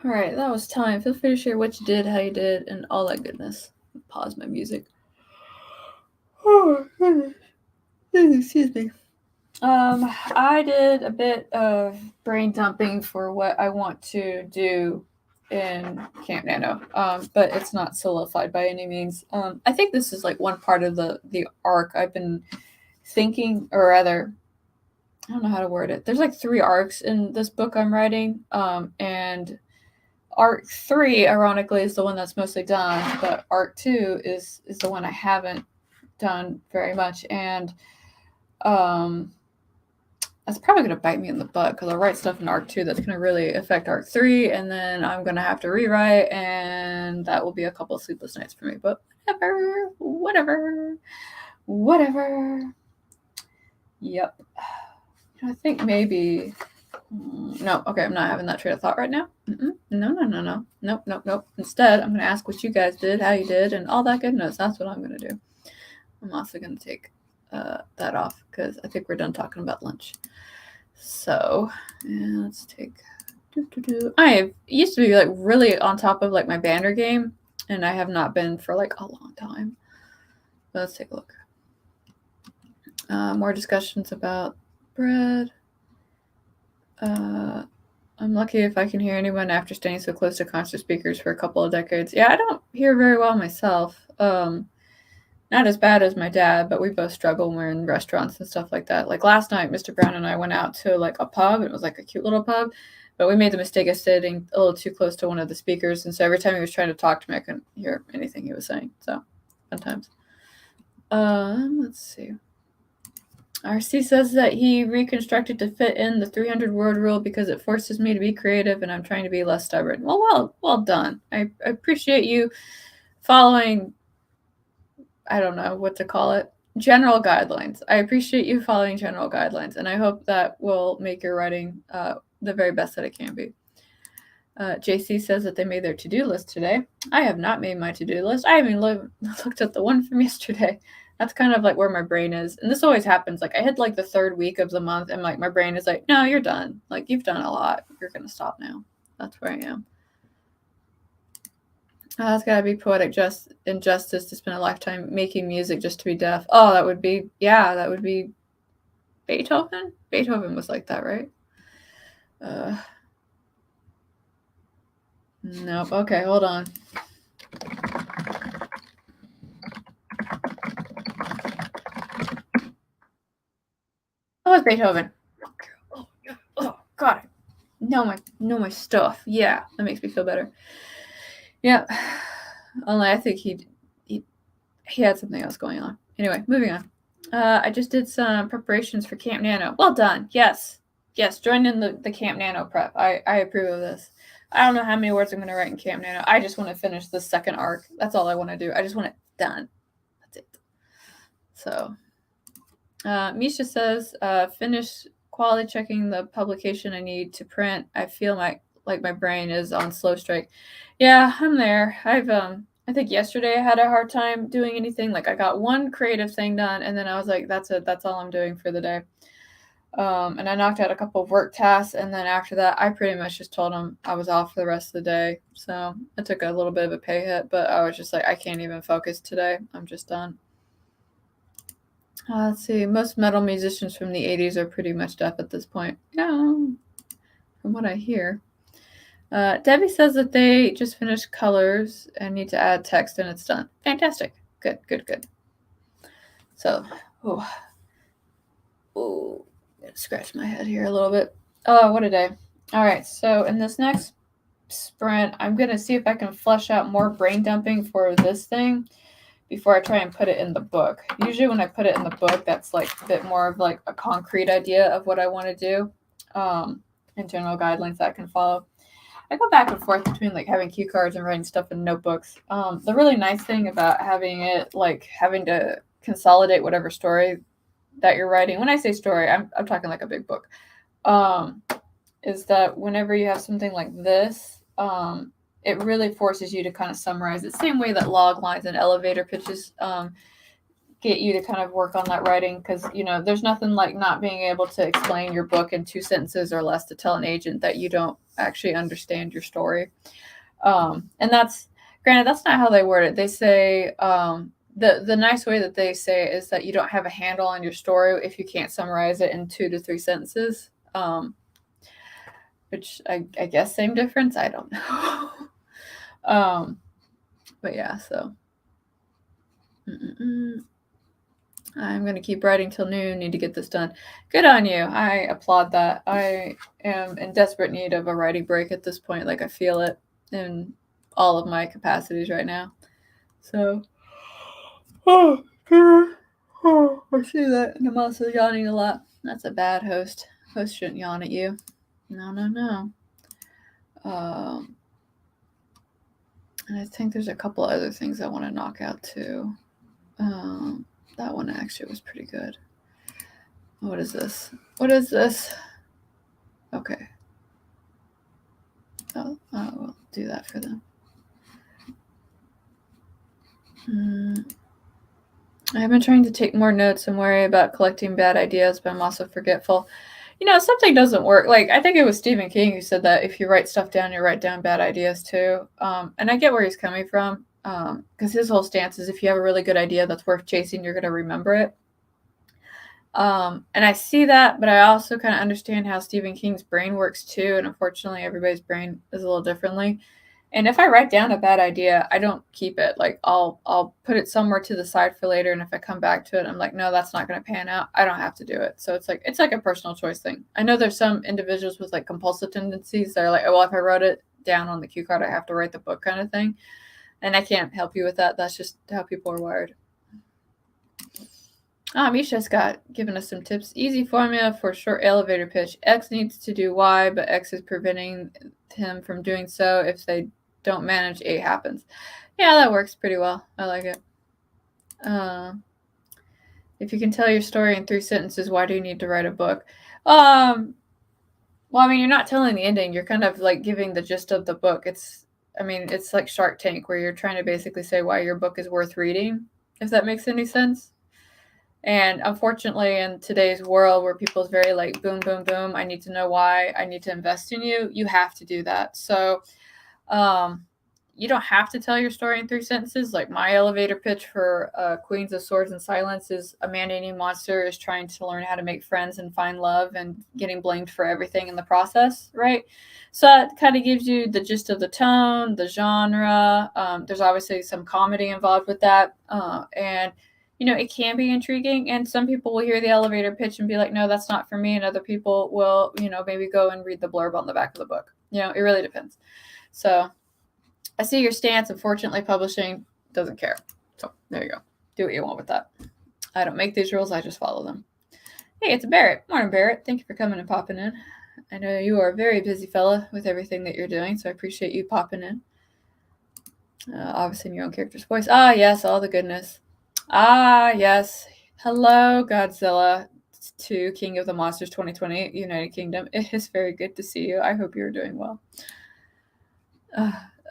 All right, that was time. Feel free to share what you did, how you did, and all that goodness. Pause my music. Oh, excuse me. I did a bit of brain dumping for what I want to do in Camp Nano, but it's not solidified by any means. I think this is like one part of the arc I've been thinking, or rather, I don't know how to word it. There's like 3 arcs in this book I'm writing, and arc 3, ironically, is the one that's mostly done, but arc 2 is the one I haven't done very much, and that's probably going to bite me in the butt because I'll write stuff in arc 2 that's going to really affect arc 3, and then I'm going to have to rewrite, and that will be a couple of sleepless nights for me. But whatever. Yep. I think maybe. No, okay, I'm not having that train of thought right now. No. Nope. Instead, I'm going to ask what you guys did, how you did, and all that goodness. That's what I'm going to do. I'm also going to take that off because I think we're done talking about lunch. So, yeah, let's take. I used to be like really on top of like my banner game, and I have not been for like a long time. But let's take a look. More discussions about bread. I'm lucky if I can hear anyone after staying so close to concert speakers for a couple of decades. Yeah, I don't hear very well myself. Not as bad as my dad, but we both struggle when we're in restaurants and stuff like that. Like last night, Mr. Brown and I went out to like a pub. It was like a cute little pub, but we made the mistake of sitting a little too close to one of the speakers. And so every time he was trying to talk to me, I couldn't hear anything he was saying. So fun times. Let's see. RC says that he reconstructed to fit in the 300 word rule because it forces me to be creative and I'm trying to be less stubborn. Well done. I appreciate you following, I don't know what to call it, general guidelines. I appreciate you following general guidelines, and I hope that will make your writing the very best that it can be. JC says that they made their to-do list today. I have not made my to-do list. I haven't looked at the one from yesterday. That's kind of like where my brain is. And this always happens. Like I hit like the 3rd week of the month and like my brain is like, no, you're done. Like you've done a lot. You're going to stop now. That's where I am. It's gotta be poetic injustice to spend a lifetime making music just to be deaf. Oh, that would be Beethoven. Beethoven was like that, right? Nope. Okay, hold on. That was Beethoven. Oh God, know my stuff. Yeah, that makes me feel better. Yeah, only I think he had something else going on. Anyway, moving on. I just did some preparations for Camp Nano. Well done. Yes, join in the Camp Nano prep. I approve of this. I don't know how many words I'm going to write in Camp Nano. I just want to finish the 2nd arc. That's all I want to do. I just want it done. That's it. So, Misha says, finish quality checking the publication I need to print. I feel like my brain is on slow strike. Yeah, I'm there. I think yesterday I had a hard time doing anything. Like I got one creative thing done, and then I was like, that's it. That's all I'm doing for the day. And I knocked out a couple of work tasks, and then after that, I pretty much just told them I was off for the rest of the day. So I took a little bit of a pay hit, but I was just like, I can't even focus today. I'm just done. Let's see. Most metal musicians from the 80s are pretty much deaf at this point. Yeah, from what I hear. Debbie says that they just finished colors and need to add text, and it's done. Fantastic. Good. So, scratch my head here a little bit. Oh, what a day. All right, so in this next sprint, I'm going to see if I can flesh out more brain dumping for this thing before I try and put it in the book. Usually when I put it in the book, that's like a bit more of like a concrete idea of what I want to do, and general guidelines that I can follow. I go back and forth between like having cue cards and writing stuff in notebooks. The really nice thing about having it, like having to consolidate whatever story that you're writing. When I say story, I'm talking like a big book. Is that whenever you have something like this, it really forces you to kind of summarize it. Same way that log lines and elevator pitches get you to kind of work on that writing, because there's nothing like not being able to explain your book in 2 sentences or less to tell an agent that you don't actually understand your story. And that's granted, that's not how they word it. They say the nice way that they say it is that you don't have a handle on your story if you can't summarize it in 2 to 3 sentences. Which I guess same difference. I don't know. But yeah, so I'm going to keep writing till noon. Need to get this done. Good on you. I applaud that. I am in desperate need of a writing break at this point. Like, I feel it in all of my capacities right now. So, I see that. And I'm also yawning a lot. That's a bad host. Host shouldn't yawn at you. No. And I think there's a couple other things I want to knock out too. That one actually was pretty good. What is this? Okay. We'll do that for them. I've been trying to take more notes and worry about collecting bad ideas, but I'm also forgetful. Something doesn't work. Like, I think it was Stephen King who said that if you write stuff down, you write down bad ideas too. And I get where he's coming from, because his whole stance is if you have a really good idea that's worth chasing, you're going to remember it. And I see that, but I also kind of understand how Stephen King's brain works too. And unfortunately, everybody's brain is a little differently. And if I write down a bad idea, I don't keep it. Like, I'll put it somewhere to the side for later. And if I come back to it, I'm like, no, that's not going to pan out. I don't have to do it. So it's like a personal choice thing. I know there's some individuals with like compulsive tendencies that are like, oh, well, if I wrote it down on the cue card, I have to write the book kind of thing. And I can't help you with that. That's just how people are wired. Misha's got given us some tips. Easy formula for short elevator pitch. X needs to do Y, but X is preventing him from doing so. If they don't manage, A happens. Yeah, that works pretty well. I like it. If you can tell your story in 3 sentences, why do you need to write a book? Well, I mean, you're not telling the ending. You're kind of like giving the gist of the book. It's like Shark Tank, where you're trying to basically say why your book is worth reading, if that makes any sense. And unfortunately, in today's world where people's very like, boom, boom, boom, I need to know why, I need to invest in you, you have to do that. So you don't have to tell your story in 3 sentences. Like, my elevator pitch for Queens of Swords and Silence is a man-eating monster is trying to learn how to make friends and find love and getting blamed for everything in the process, right? So that kind of gives you the gist of the tone, the genre. There's obviously some comedy involved with that. And it can be intriguing, and some people will hear the elevator pitch and be like, no, that's not for me. And other people will, maybe go and read the blurb on the back of the book. It really depends. So I see your stance. Unfortunately, publishing doesn't care. So there you go. Do what you want with that. I don't make these rules. I just follow them. Hey, it's Barrett. Morning, Barrett. Thank you for coming and popping in. I know you are a very busy fella with everything that you're doing, so I appreciate you popping in. Obviously in your own character's voice. Ah, yes, all the goodness. Ah, yes. Hello, Godzilla 2, King of the Monsters 2020, United Kingdom. It is very good to see you. I hope you're doing well.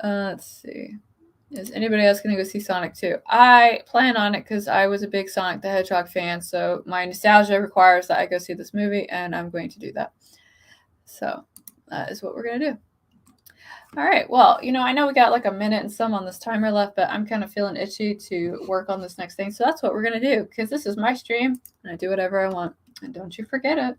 Let's see. Is anybody else going to go see Sonic 2? I plan on it because I was a big Sonic the Hedgehog fan, so my nostalgia requires that I go see this movie, and I'm going to do that. So that is what we're going to do. All right. Well, I know we got like a minute and some on this timer left, but I'm kind of feeling itchy to work on this next thing. So that's what we're going to do, because this is my stream and I do whatever I want. And don't you forget it.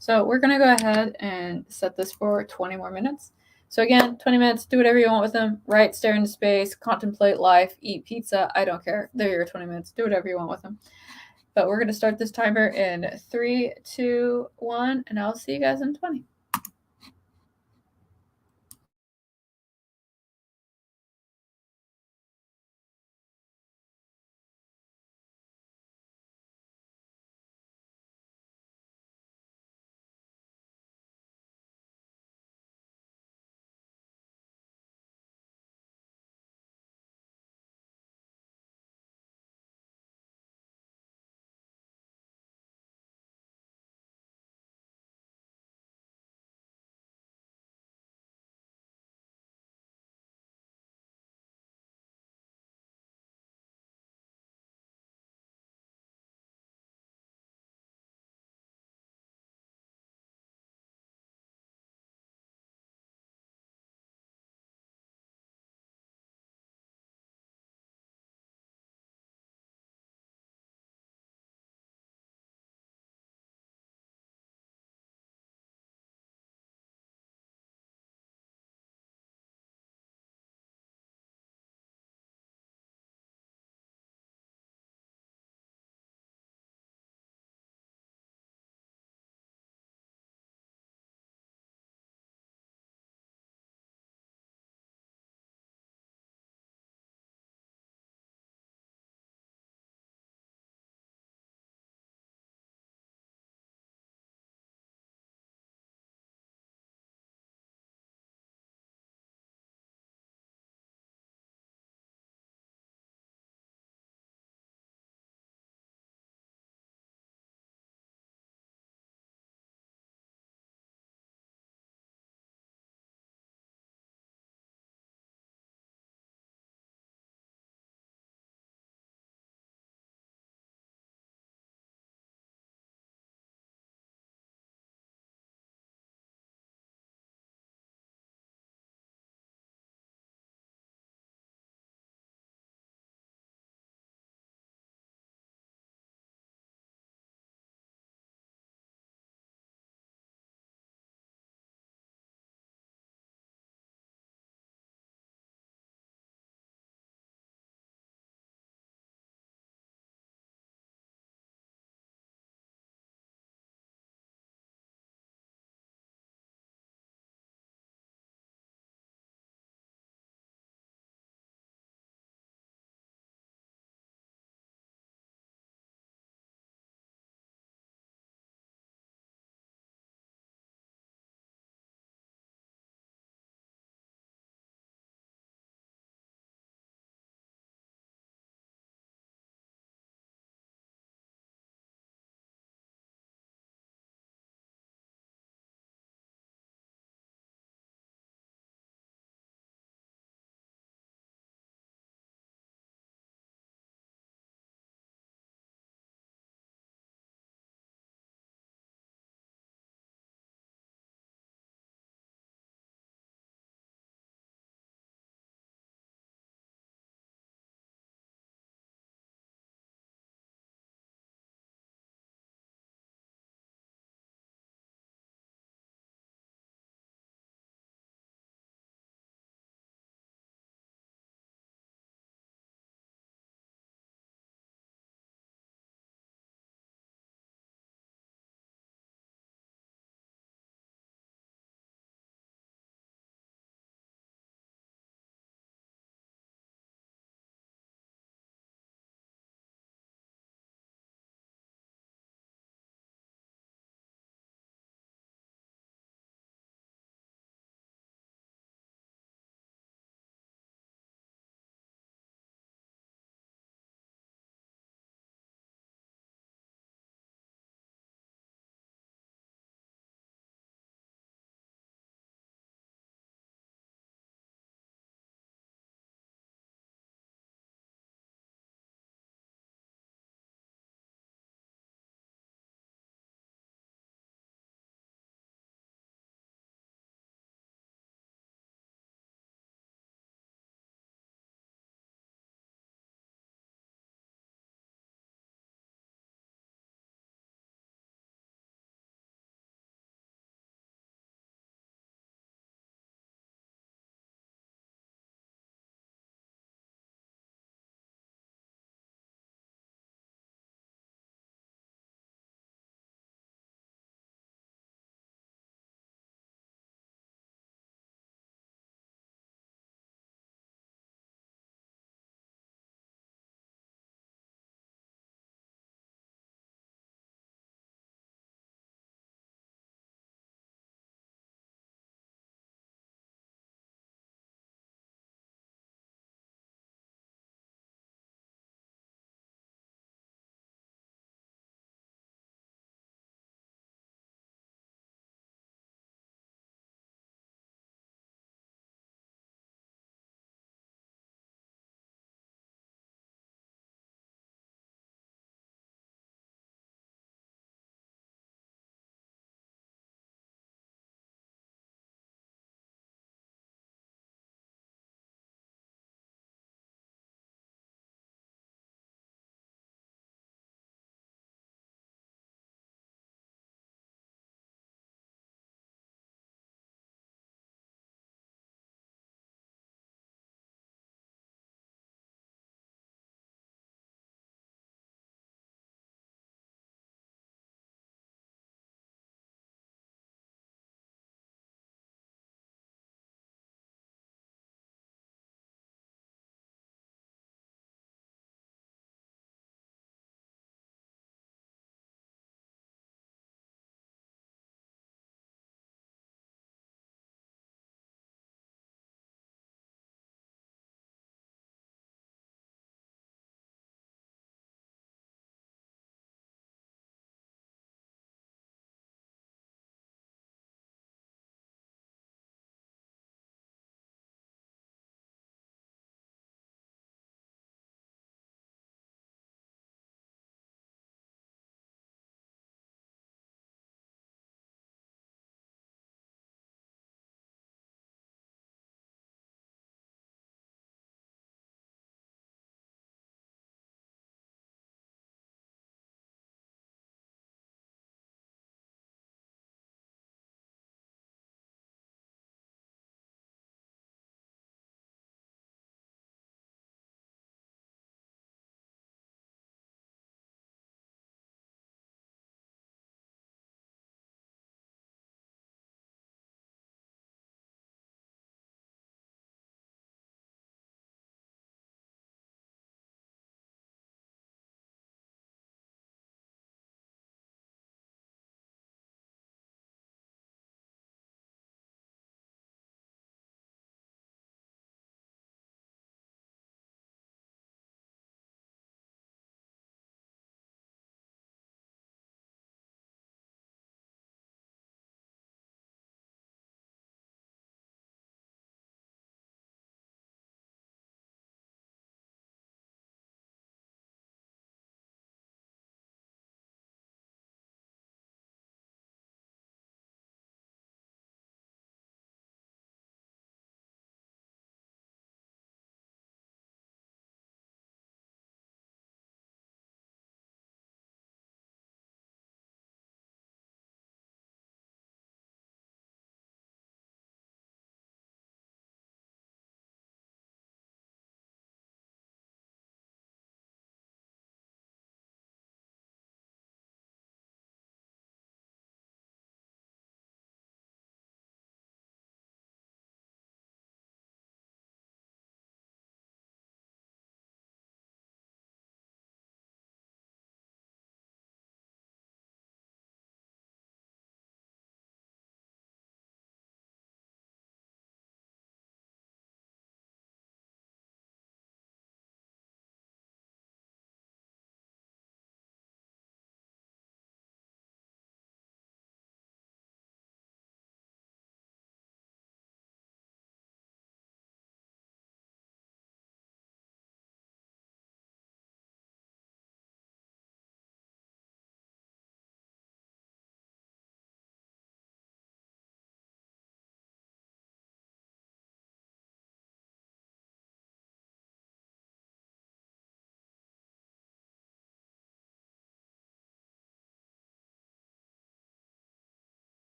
So we're going to go ahead and set this for 20 more minutes. So again, 20 minutes, do whatever you want with them. Write, stare into space, contemplate life, eat pizza. I don't care. They're your 20 minutes. Do whatever you want with them. But we're going to start this timer in 3, 2, 1, and I'll see you guys in 20.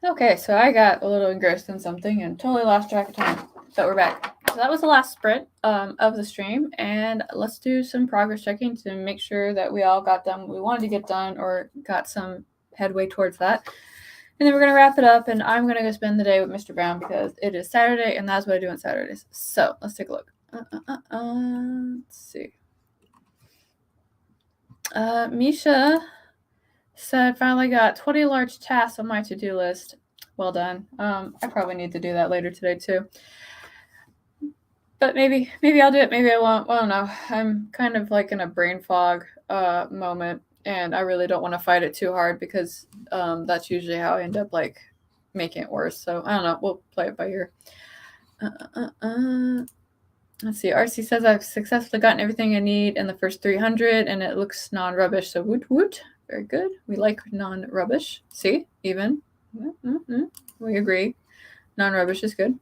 Okay, so I got a little engrossed in something and totally lost track of time. But we're back. So that was the last sprint of the stream, and let's do some progress checking to make sure that we all got done what we wanted to get done or got some headway towards that. And then we're going to wrap it up, and I'm going to go spend the day with Mr. Brown because it is Saturday, and that's what I do on Saturdays. So let's take a look. Let's see. Misha said, finally got 20 large tasks on my to-do list. Well done. I probably need to do that later today too. But maybe I'll do it, maybe I won't. I don't know. I'm kind of like in a brain fog moment, and I really don't want to fight it too hard because that's usually how I end up like making it worse. So I don't know. We'll play it by ear. Let's see. RC says I've successfully gotten everything I need in the first 300, and it looks non-rubbish. So woot woot. Very good. We like non-rubbish. See, even we agree. Non-rubbish is good.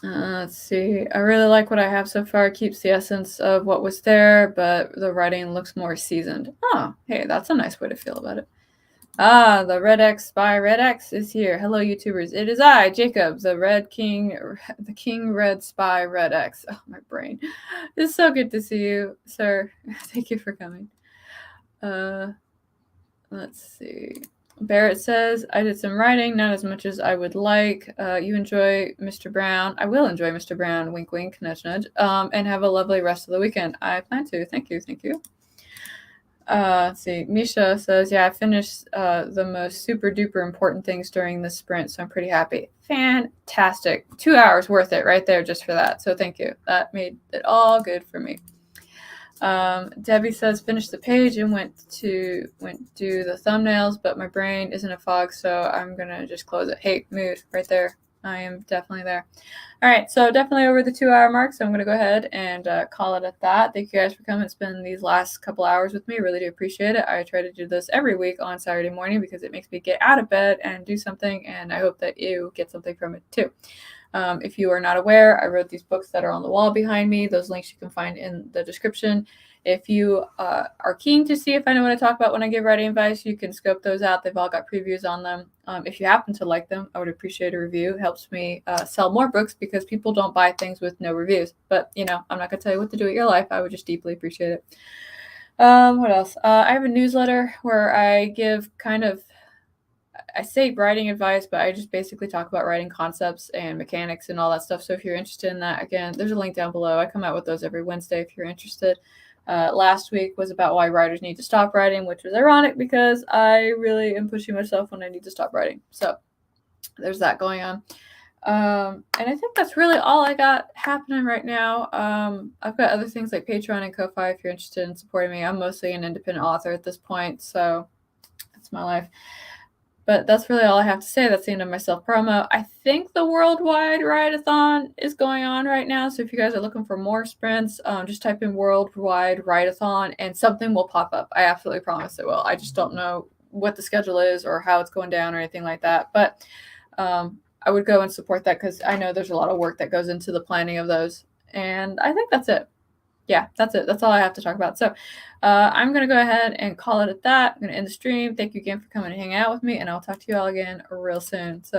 Let's see. I really like what I have so far. It keeps the essence of what was there, but the writing looks more seasoned. Oh, hey, that's a nice way to feel about it. Ah, the Red X spy Red X is here. Hello, YouTubers. It is I, Jacob, the King Red Spy Red X. Oh, my brain. It's so good to see you, sir. Thank you for coming. Let's see. Barrett says, I did some writing, not as much as I would like. You enjoy Mr. Brown. I will enjoy Mr. Brown, wink, wink, nudge, nudge, and have a lovely rest of the weekend. I plan to. Thank you. Let's see. Misha says, yeah, I finished the most super duper important things during this sprint, so I'm pretty happy. Fantastic. 2 hours worth it right there just for that. So thank you. That made it all good for me. Debbie says, finish the page and went do the thumbnails, but my brain is in a fog, so I'm gonna just close it. Hey, mood right there. I am definitely there. All right, so definitely over the 2 hour mark, so I'm gonna go ahead and call it at that. Thank you guys for coming and spending these last couple hours with me. Really do appreciate it. I try to do this every week on Saturday morning because it makes me get out of bed and do something, and I hope that you get something from it too. If you are not aware, I wrote these books that are on the wall behind me. Those links you can find in the description. If you are keen to see if I know what I talk about when I give writing advice, you can scope those out. They've all got previews on them. If you happen to like them, I would appreciate a review. It helps me sell more books because people don't buy things with no reviews. But, I'm not going to tell you what to do with your life. I would just deeply appreciate it. What else? I have a newsletter where I give I say writing advice, but I just basically talk about writing concepts and mechanics and all that stuff. So if you're interested in that, again, there's a link down below. I come out with those every Wednesday if you're interested. Last week was about why writers need to stop writing, which was ironic because I really am pushing myself when I need to stop writing. So there's that going on. And I think that's really all I got happening right now. I've got other things like Patreon and Ko-Fi if you're interested in supporting me. I'm mostly an independent author at this point, so that's my life. But that's really all I have to say. That's the end of my self-promo. I think the Worldwide Write-a-thon is going on right now. So if you guys are looking for more sprints, just type in Worldwide Write-a-thon and something will pop up. I absolutely promise it will. I just don't know what the schedule is or how it's going down or anything like that. But I would go and support that because I know there's a lot of work that goes into the planning of those. And I think that's it. Yeah, that's it. That's all I have to talk about. So I'm going to go ahead and call it at that. I'm going to end the stream. Thank you again for coming to hang out with me, and I'll talk to you all again real soon. So